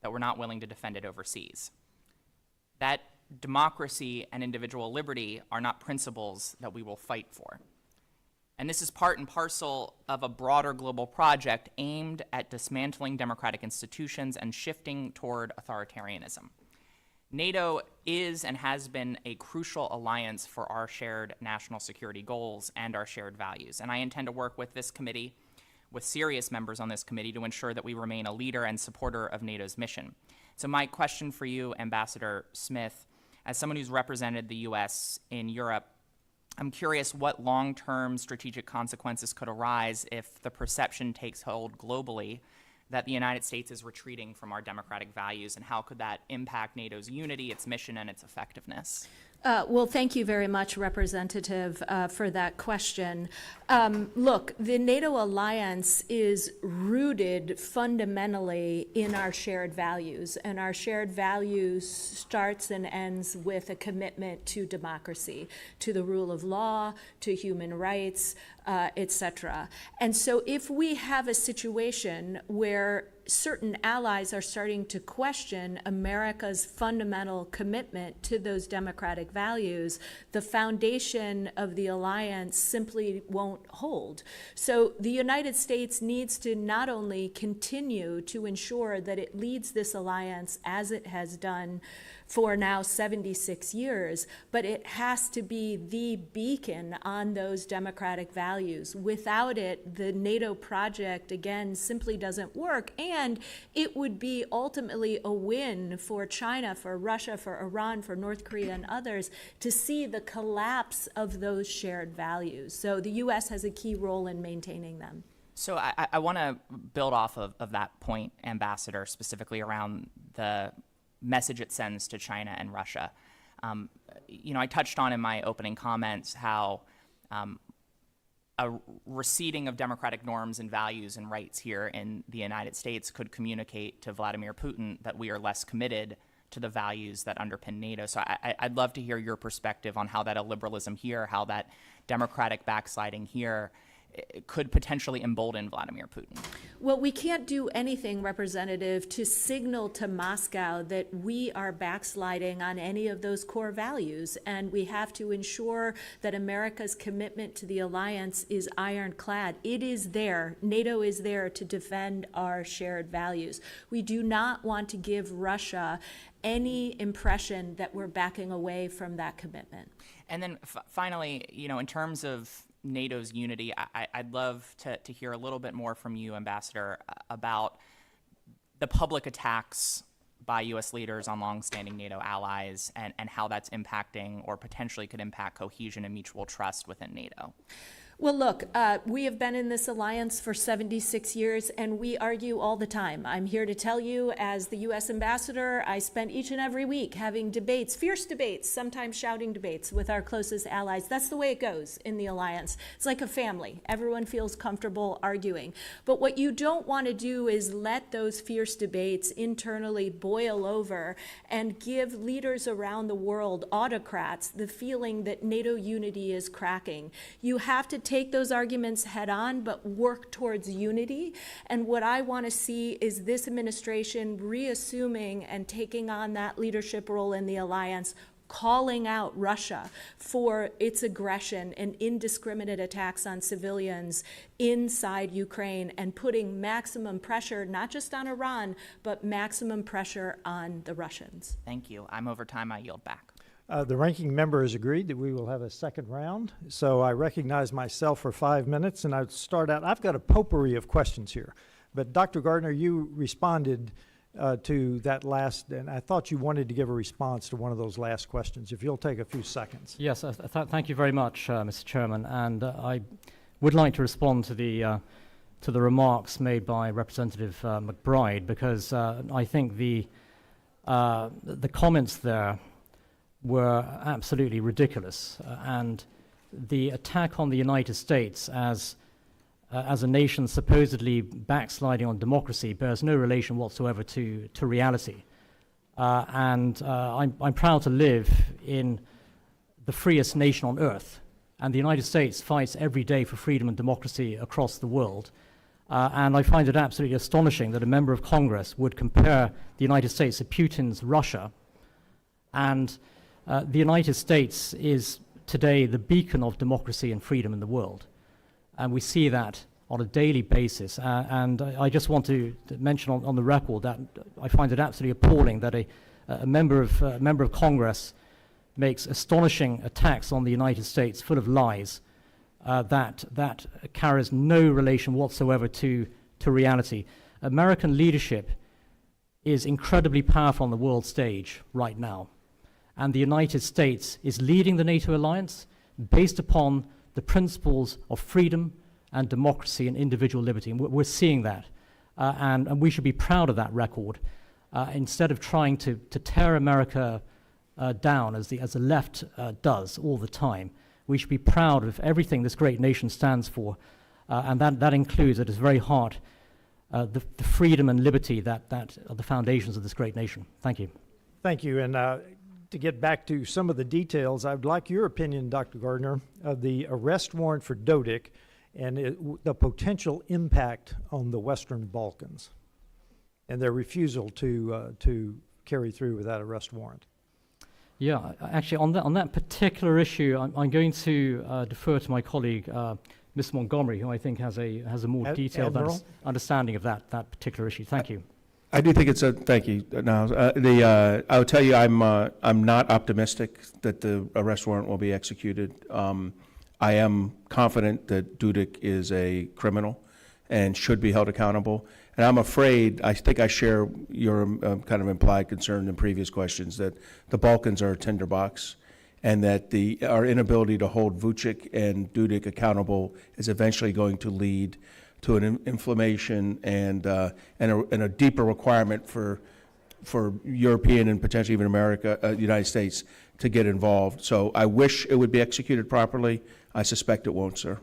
that we're not willing to defend it overseas. That democracy and individual liberty are not principles that we will fight for. And this is part and parcel of a broader global project aimed at dismantling democratic institutions and shifting toward authoritarianism. NATO is and has been a crucial alliance for our shared national security goals and our shared values. And I intend to work with this committee, with serious members on this committee, to ensure that we remain a leader and supporter of NATO's mission. So my question for you, Ambassador Smith, as someone who's represented the U.S. in Europe, I'm curious what long-term strategic consequences could arise if the perception takes hold globally that the United States is retreating from our democratic values, and how could that impact NATO's unity, its mission, and its effectiveness? Well, thank you very much, Representative, for that question. Look, the NATO alliance is rooted fundamentally in our shared values, and our shared values starts and ends with a commitment to democracy, to the rule of law, to human rights, etc. And so if we have a situation where certain allies are starting to question America's fundamental commitment to those democratic values, the foundation of the alliance simply won't hold. So the United States needs to not only continue to ensure that it leads this alliance as it has done for now 76 years, but it has to be the beacon on those democratic values. Without it, the NATO project, again, simply doesn't work, and it would be ultimately a win for China, for Russia, for Iran, for North Korea, and others to see the collapse of those shared values. So the U.S. has a key role in maintaining them. So I want to build off of that point, Ambassador, specifically around the message it sends to China and Russia. I touched on in my opening comments how a receding of democratic norms and values and rights here in the United States could communicate to Vladimir Putin that we are less committed to the values that underpin NATO. So I'd love to hear your perspective on how that illiberalism here, how that democratic backsliding here could potentially embolden Vladimir Putin. Well, we can't do anything, Representative, to signal to Moscow that we are backsliding on any of those core values, and we have to ensure that America's commitment to the alliance is ironclad. It is there. NATO is there to defend our shared values. We do not want to give Russia any impression that we're backing away from that commitment. And then finally, in terms of NATO's unity, I'd love to hear a little bit more from you, Ambassador, about the public attacks by U.S. leaders on longstanding NATO allies and how that's impacting or potentially could impact cohesion and mutual trust within NATO. Well, look, we have been in this alliance for 76 years, and we argue all the time. I'm here to tell you, as the U.S. ambassador, I spend each and every week having debates, fierce debates, sometimes shouting debates with our closest allies. That's the way it goes in the alliance. It's like a family. Everyone feels comfortable arguing. But what you don't want to do is let those fierce debates internally boil over and give leaders around the world, autocrats, the feeling that NATO unity is cracking. You have to take those arguments head on, but work towards unity. And what I want to see is this administration reassuming and taking on that leadership role in the alliance, calling out Russia for its aggression and indiscriminate attacks on civilians inside Ukraine, and putting maximum pressure, not just on Iran, but maximum pressure on the Russians. Thank you. I'm over time. I yield back. The ranking member has agreed that we will have a second round. So I recognize myself for 5 minutes, and I'd start out. I've got a potpourri of questions here. But Dr. Gardner, you responded to that last, and I thought you wanted to give a response to one of those last questions. If you'll take a few seconds. Yes, thank you very much, Mr. Chairman. And I would like to respond to the remarks made by Representative McBride, because I think the comments there were absolutely ridiculous, and the attack on the United States as a nation supposedly backsliding on democracy bears no relation whatsoever to reality. I'm proud to live in the freest nation on earth, and the United States fights every day for freedom and democracy across the world. And I find it absolutely astonishing that a member of Congress would compare the United States to Putin's Russia. And the United States is today the beacon of democracy and freedom in the world. And we see that on a daily basis. And I just want to mention on the record that I find it absolutely appalling that a member of Congress makes astonishing attacks on the United States full of lies that carries no relation whatsoever to reality. American leadership is incredibly powerful on the world stage right now. And the United States is leading the NATO alliance. based upon the principles of freedom and democracy and individual liberty. And we're seeing that. And we should be proud of that record instead of trying to tear America down as the left does all the time. We should be proud of everything this great nation stands for. And that includes at its very heart the freedom and liberty that are the foundations of this great nation. Thank you. Thank you. And to get back to some of the details, I'd like your opinion, Dr. Gardner, of the arrest warrant for Dodik and the potential impact on the Western Balkans and their refusal to carry through with that arrest warrant. Yeah, actually, on that particular issue, I'm going to defer to my colleague, Ms. Montgomery, who I think has a more detailed understanding of that particular issue. Thank you. I do think it's a, thank you, Niles. I'll tell you, I'm not optimistic that the arrest warrant will be executed. I am confident that Dodik is a criminal and should be held accountable. And I'm afraid, I think I share your kind of implied concern in previous questions, that the Balkans are a tinderbox and that our inability to hold Vučić and Dodik accountable is eventually going to lead to an inflammation and a deeper requirement for European and potentially even United States to get involved. So I wish it would be executed properly. I suspect it won't, sir.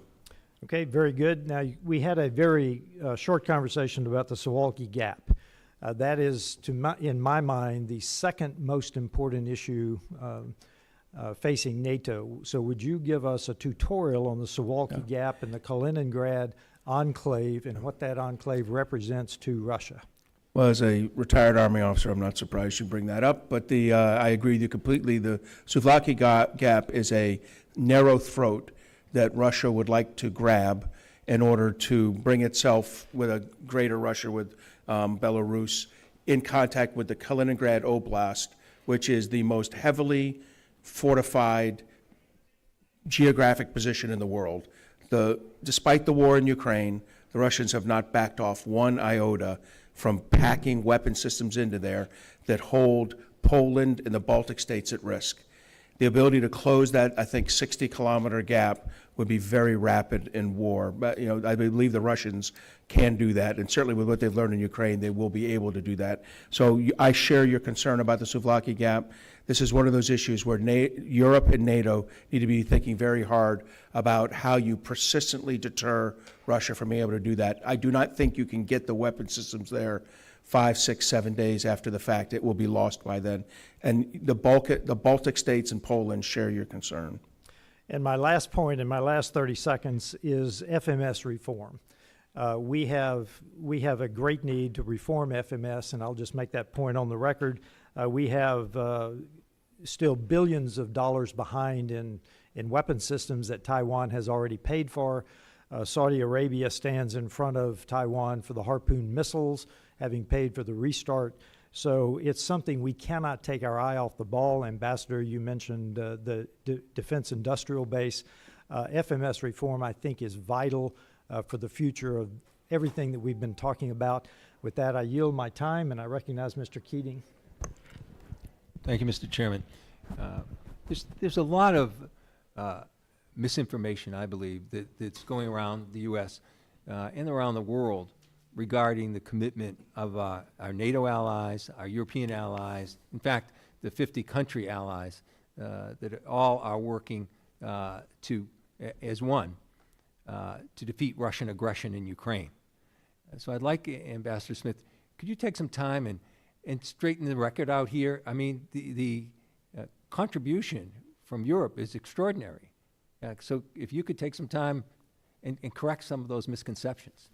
Okay, very good. Now, we had a very short conversation about the Suwalki Gap. That is, in my mind, the second most important issue facing NATO. So would you give us a tutorial on the Suwalki Gap and the Kaliningrad enclave and what that enclave represents to Russia? Well, as a retired Army officer, I'm not surprised you bring that up, but I agree with you completely. The Suwalki Gap is a narrow throat that Russia would like to grab in order to bring itself with a greater Russia, with Belarus, in contact with the Kaliningrad Oblast, which is the most heavily fortified geographic position in the world. Despite the war in Ukraine, the Russians have not backed off one iota from packing weapon systems into there that hold Poland and the Baltic states at risk. The ability to close that, I think, 60-kilometer gap would be very rapid in war. But, I believe the Russians can do that, and certainly with what they've learned in Ukraine, they will be able to do that. So I share your concern about the Suwalki Gap. This is one of those issues where Europe and NATO need to be thinking very hard about how you persistently deter Russia from being able to do that. I do not think you can get the weapon systems there 5, 6, 7 days after the fact. It will be lost by then. And the Baltic states and Poland share your concern. And my last point in my last 30 seconds is FMS reform. We have a great need to reform FMS, and I'll just make that point on the record. We have still billions of dollars behind in weapon systems that Taiwan has already paid for. Saudi Arabia stands in front of Taiwan for the Harpoon missiles, having paid for the restart. So it's something we cannot take our eye off the ball. Ambassador, you mentioned the defense industrial base. FMS reform, I think, is vital for the future of everything that we've been talking about. With that, I yield my time, and I recognize Mr. Keating. Thank you, Mr. Chairman. There's a lot of misinformation, I believe, that's going around the U.S. And around the world regarding the commitment of our NATO allies, our European allies, in fact, the 50-country allies that all are working as one to defeat Russian aggression in Ukraine. So I'd like, Ambassador Smith, could you take some time and straighten the record out here? I mean, the contribution from Europe is extraordinary. So if you could take some time and correct some of those misconceptions.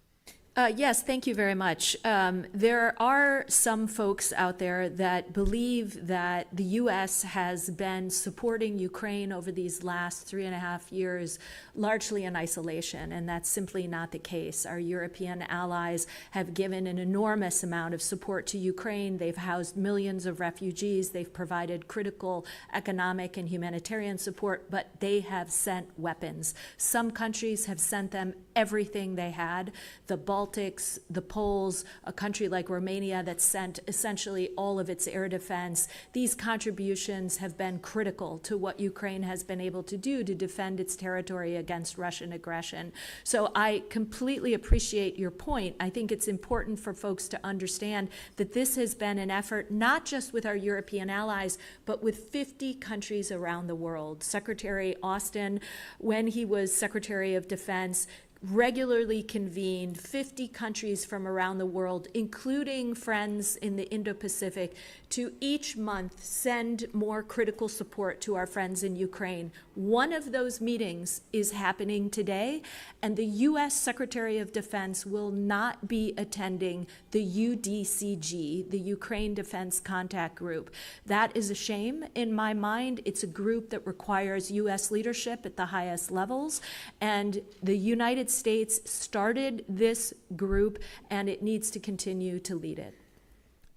Yes, thank you very much. There are some folks out there that believe that the U.S. has been supporting Ukraine over these last 3.5 years largely in isolation, and that's simply not the case. Our European allies have given an enormous amount of support to Ukraine. They've housed millions of refugees. They've provided critical economic and humanitarian support, but they have sent weapons. Some countries have sent them everything they had. The Balkans Baltics, the Poles, a country like Romania that sent essentially all of its air defense. These contributions have been critical to what Ukraine has been able to do to defend its territory against Russian aggression. So I completely appreciate your point. I think it's important for folks to understand that this has been an effort not just with our European allies, but with 50 countries around the world. Secretary Austin, when he was Secretary of Defense, regularly convened 50 countries from around the world, including friends in the Indo-Pacific, to each month send more critical support to our friends in Ukraine. One of those meetings is happening today, and the U.S. Secretary of Defense will not be attending the UDCG, the Ukraine Defense Contact Group. That is a shame in my mind. It's a group that requires U.S. leadership at the highest levels, and the United States started this group, and it needs to continue to lead it.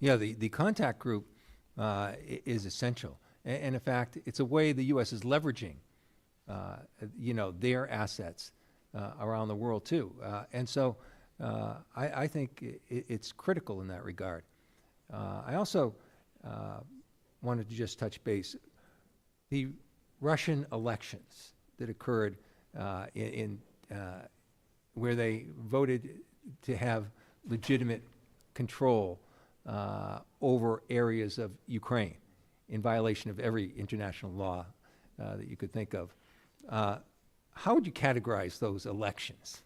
Yeah, the contact group is essential. And in fact, it's a way the U.S. is leveraging, their assets around the world too. And so I think it's critical in that regard. I also wanted to just touch base. The Russian elections that occurred where they voted to have legitimate control over areas of Ukraine in violation of every international law that you could think of. How would you categorize those elections?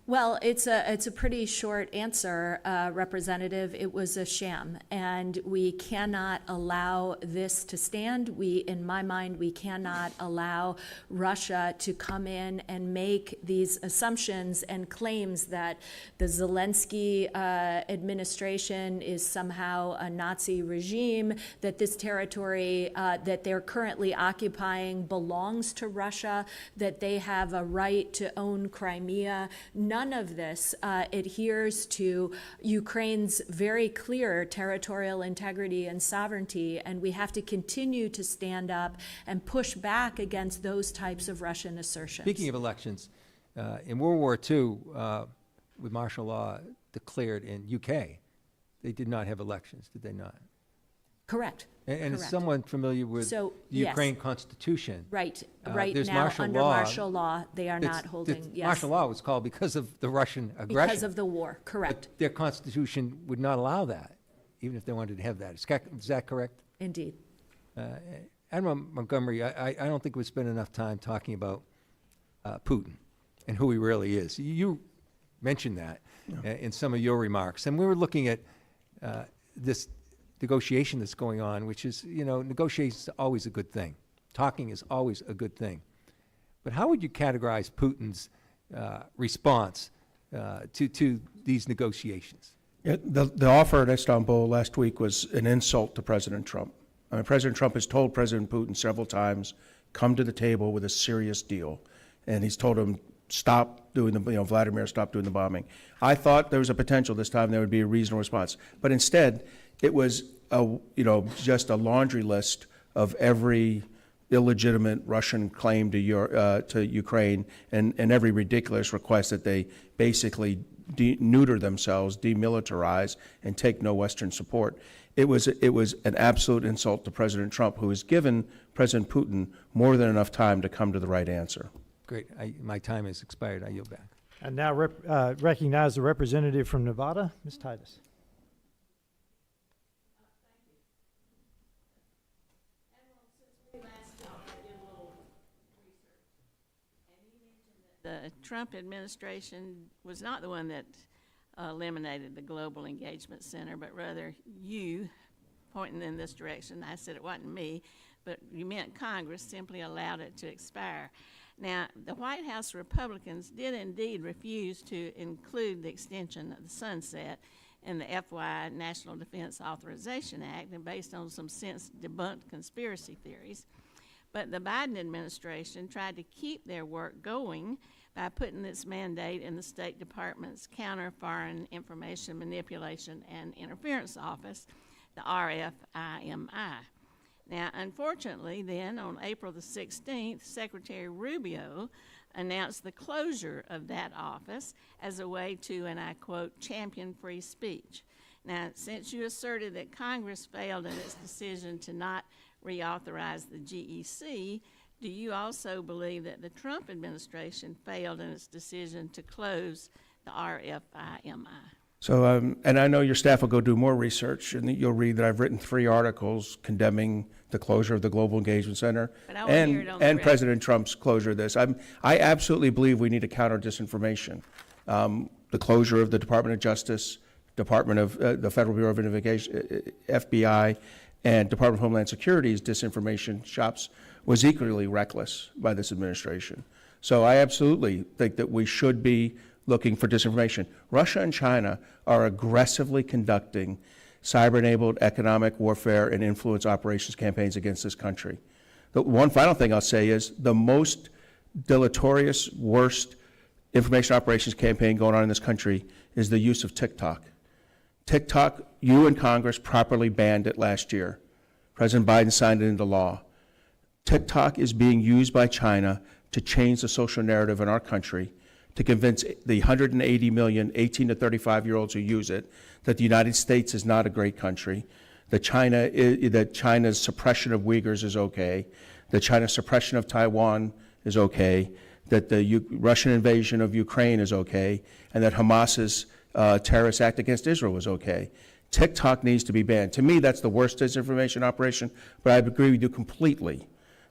Well, it's a pretty short answer, Representative. It was a sham, and we cannot allow this to stand. In my mind, we cannot allow Russia to come in and make these assumptions and claims that the Zelensky administration is somehow a Nazi regime, that this territory that they're currently occupying belongs to Russia, that they have a right to own Crimea. None of this adheres to Ukraine's very clear territorial integrity and sovereignty, and we have to continue to stand up and push back against those types of Russian assertions. Speaking of elections, in World War II, with martial law declared in UK, they did not have elections, did they not? Correct. And Correct. is someone familiar with So, the yes. Ukraine Constitution? Right. There's Now, martial under law. martial law, they are not holding, yes. Martial law was called because of the Russian aggression. Because of the war, correct. But their constitution would not allow that, even if they wanted to have that. Is that correct? Indeed. Admiral Montgomery, I don't think we spent enough time talking about Putin and who he really is. You mentioned that in some of your remarks. And we were looking at this negotiation that's going on, which is, negotiation is always a good thing. Talking is always a good thing. But how would you categorize Putin's response to these negotiations? Yeah, the offer in Istanbul last week was an insult to President Trump. I mean, President Trump has told President Putin several times, come to the table with a serious deal. And he's told him, stop doing Vladimir, stop doing the bombing. I thought there was a potential this time there would be a reasonable response. But instead, it was just a laundry list of every illegitimate Russian claim to Ukraine and every ridiculous request that they basically neuter themselves, demilitarize, and take no Western support. It was an absolute insult to President Trump, who has given President Putin more than enough time to come to the right answer. Great. My time has expired. I yield back. And now recognize the representative from Nevada, Ms. Titus. The Trump administration was not the one that eliminated the Global Engagement Center, but rather you pointing in this direction. I said it wasn't me, but you meant Congress simply allowed it to expire. Now, the White House Republicans did indeed refuse to include the extension of the sunset in the FY National Defense Authorization Act, and based on some since debunked conspiracy theories. But the Biden administration tried to keep their work going by putting this mandate in the State Department's Counter Foreign Information Manipulation and Interference Office, the RFIMI. Now, unfortunately, then, on April the 16th, Secretary Rubio announced the closure of that office as a way to, and I quote, champion free speech. Now, since you asserted that Congress failed in its decision to not reauthorize the GEC, do you also believe that the Trump administration failed in its decision to close the RFIMI? So, and I know your staff will go do more research, and you'll read that I've written 3 articles condemning the closure of the Global Engagement Center But I wanna hear it on the and record. President Trump's closure of this. I absolutely believe we need to counter disinformation. The closure of the Department of Justice, Department of the Federal Bureau of Investigation, FBI, and Department of Homeland Security's disinformation shops was equally reckless by this administration. So I absolutely think that we should be looking for disinformation. Russia and China are aggressively conducting cyber-enabled economic warfare and influence operations campaigns against this country. The one final thing I'll say is the most deleterious, worst information operations campaign going on in this country is the use of TikTok. TikTok, you and Congress properly banned it last year. President Biden signed it into law. TikTok is being used by China to change the social narrative in our country, to convince the 180 million 18 to 35-year-olds who use it that the United States is not a great country, that China's suppression of Uyghurs is okay, that China's suppression of Taiwan is okay, that the Russian invasion of Ukraine is okay, and that Hamas's terrorist act against Israel is okay. TikTok needs to be banned. To me, that's the worst disinformation operation, but I agree with you completely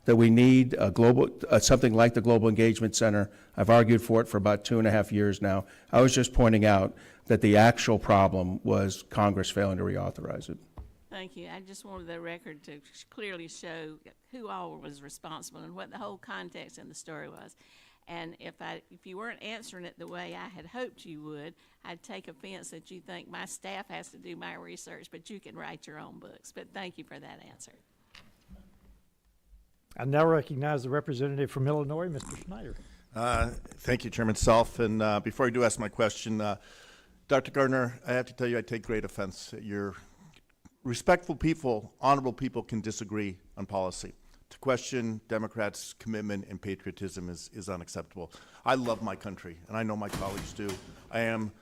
that we need a global, something like the Global Engagement Center. I've argued for it for about 2.5 years now. I was just pointing out that the actual problem was Congress failing to reauthorize it. Thank you. I just wanted the record to clearly show who all was responsible and what the whole context in the story was. And if you weren't answering it the way I had hoped you would, I'd take offense that you think my staff has to do my research, but you can write your own books. But thank you for that answer. I now recognize the representative from Illinois, Mr. Schneider. Thank you, Chairman Self. And before I do ask my question, Dr. Gardner, I have to tell you I take great offense. You're respectful people, honorable people can disagree on policy. To question Democrats' commitment and patriotism is unacceptable. I love my country, and I know my colleagues do. I am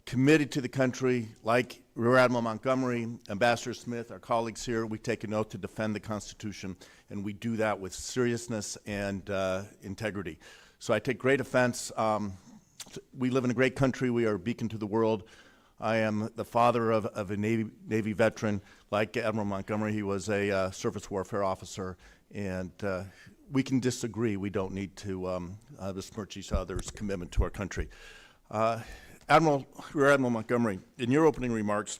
committed to the country, like Rear Admiral Montgomery, Ambassador Smith, our colleagues here. We take an oath to defend the Constitution, and we do that with seriousness and integrity. So I take great offense. We live in a great country. We are a beacon to the world. I am the father of a Navy veteran. Like Admiral Montgomery, he was a surface warfare officer, and we can disagree. We don't need to besmirch each other's commitment to our country. Rear Admiral Montgomery, in your opening remarks,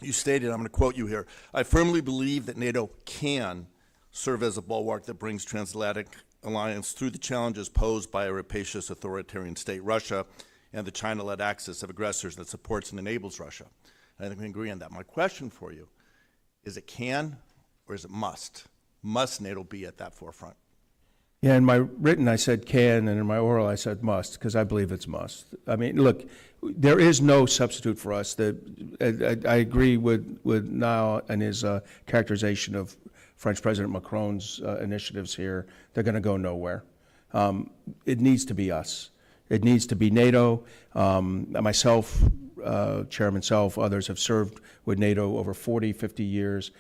you stated, I'm going to quote you here, "I firmly believe that NATO can serve as a bulwark that brings transatlantic alliance through the challenges posed by a rapacious authoritarian state, Russia, and the China-led axis of aggressors that supports and enables Russia." I think we agree on that. My question for you is it can or is it must? Must NATO be at that forefront? Yeah, in my written I said can, and in my oral I said must, because I believe it's must. I mean, look, there is no substitute for us. I agree with Niall and his characterization of French President Macron's initiatives here. They're going to go nowhere. It needs to be us. It needs to be NATO. Myself, Chairman Self, others have served with NATO over 40, 50 years.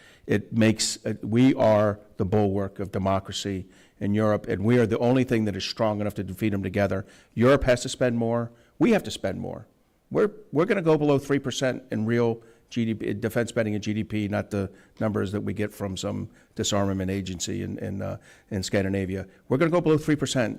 We are the bulwark of democracy in Europe, and we are the only thing that is strong enough to defeat them together. Europe has to spend more. We have to spend more. We're going to go below 3% in real GDP, defense spending and GDP, not the numbers that we get from some disarmament agency in Scandinavia. We're going to go below 3%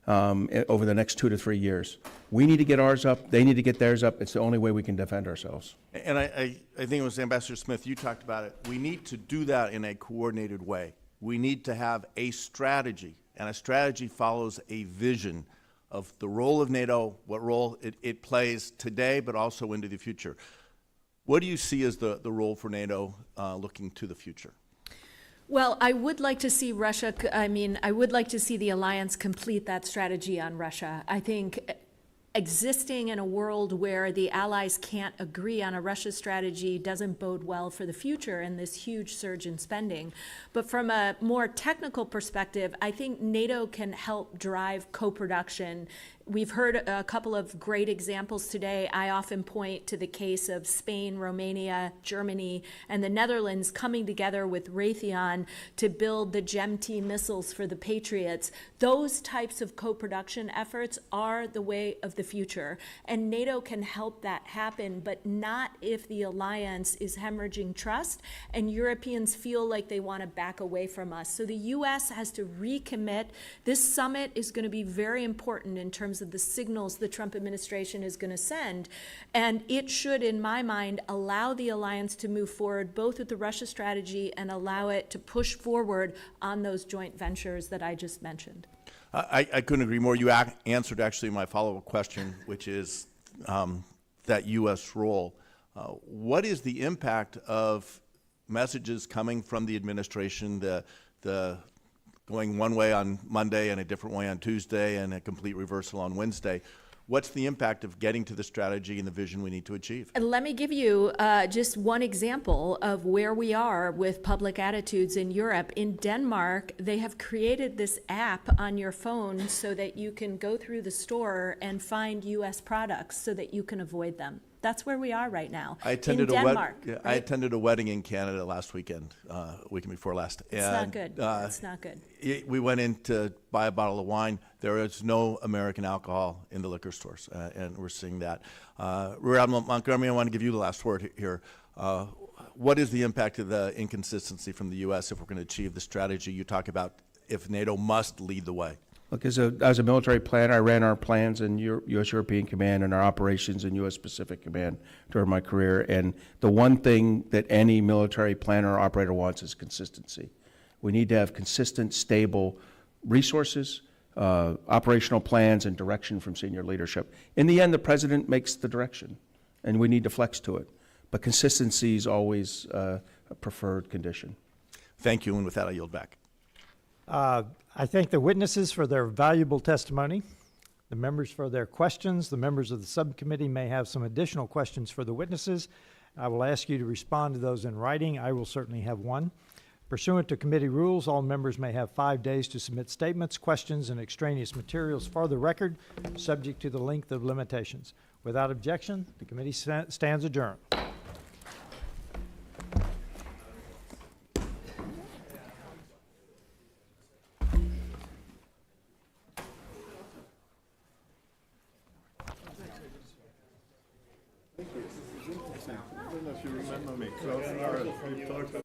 over the next 2 to 3 years. We need to get ours up. They need to get theirs up. It's the only way we can defend ourselves. And I think it was Ambassador Smith, you talked about it. We need to do that in a coordinated way. We need to have a strategy, and a strategy follows a vision of the role of NATO, what role it plays today, but also into the future. What do you see as the role for NATO looking to the future? Well, I would like to see I would like to see the alliance complete that strategy on Russia. I think existing in a world where the allies can't agree on a Russia strategy doesn't bode well for the future and this huge surge in spending. But from a more technical perspective, I think NATO can help drive co-production. We've heard a couple of great examples today. I often point to the case of Spain, Romania, Germany, and the Netherlands coming together with Raytheon to build the GEM-T missiles for the Patriots. Those types of co-production efforts are the way of the future. And NATO can help that happen, but not if the alliance is hemorrhaging trust and Europeans feel like they want to back away from us. So the U.S. has to recommit. This summit is going to be very important in terms of the signals the Trump administration is going to send. And it should, in my mind, allow the alliance to move forward both with the Russia strategy and allow it to push forward on those joint ventures that I just mentioned. I couldn't agree more. You answered actually my follow-up question, which is that U.S. role. What is the impact of messages coming from the administration, the going one way on Monday and a different way on Tuesday and a complete reversal on Wednesday? What's the impact of getting to the strategy and the vision we need to achieve? And let me give you just one example of where we are with public attitudes in Europe. In Denmark, they have created this app on your phone so that you can go through the store and find U.S. products so that you can avoid them. That's where we are right now. I attended in Denmark. I attended a wedding in Canada last weekend, weekend before last. It's not good. It's not good. We went in to buy a bottle of wine. There is no American alcohol in the liquor stores, and we're seeing that. Rear Montgomery, I want to give you the last word here. What is the impact of the inconsistency from the U.S. if we're going to achieve the strategy you talk about if NATO must lead the way? Look, as a military planner, I ran our plans in U.S. European Command and our operations in U.S. Pacific Command during my career. And the one thing that any military planner or operator wants is consistency. We need to have consistent, stable resources, operational plans, and direction from senior leadership. In the end, the president makes the direction, and we need to flex to it. But consistency is always a preferred condition. Thank you, and with that, I yield back. I thank the witnesses for their valuable testimony, the members for their questions. The members of the subcommittee may have some additional questions for the witnesses. I will ask you to respond to those in writing. I will certainly have one. Pursuant to committee rules, all members may have 5 days to submit statements, questions, and extraneous materials for the record, subject to the length of limitations. Without objection, the committee stands adjourned. I don't know if you remember me, Klaus.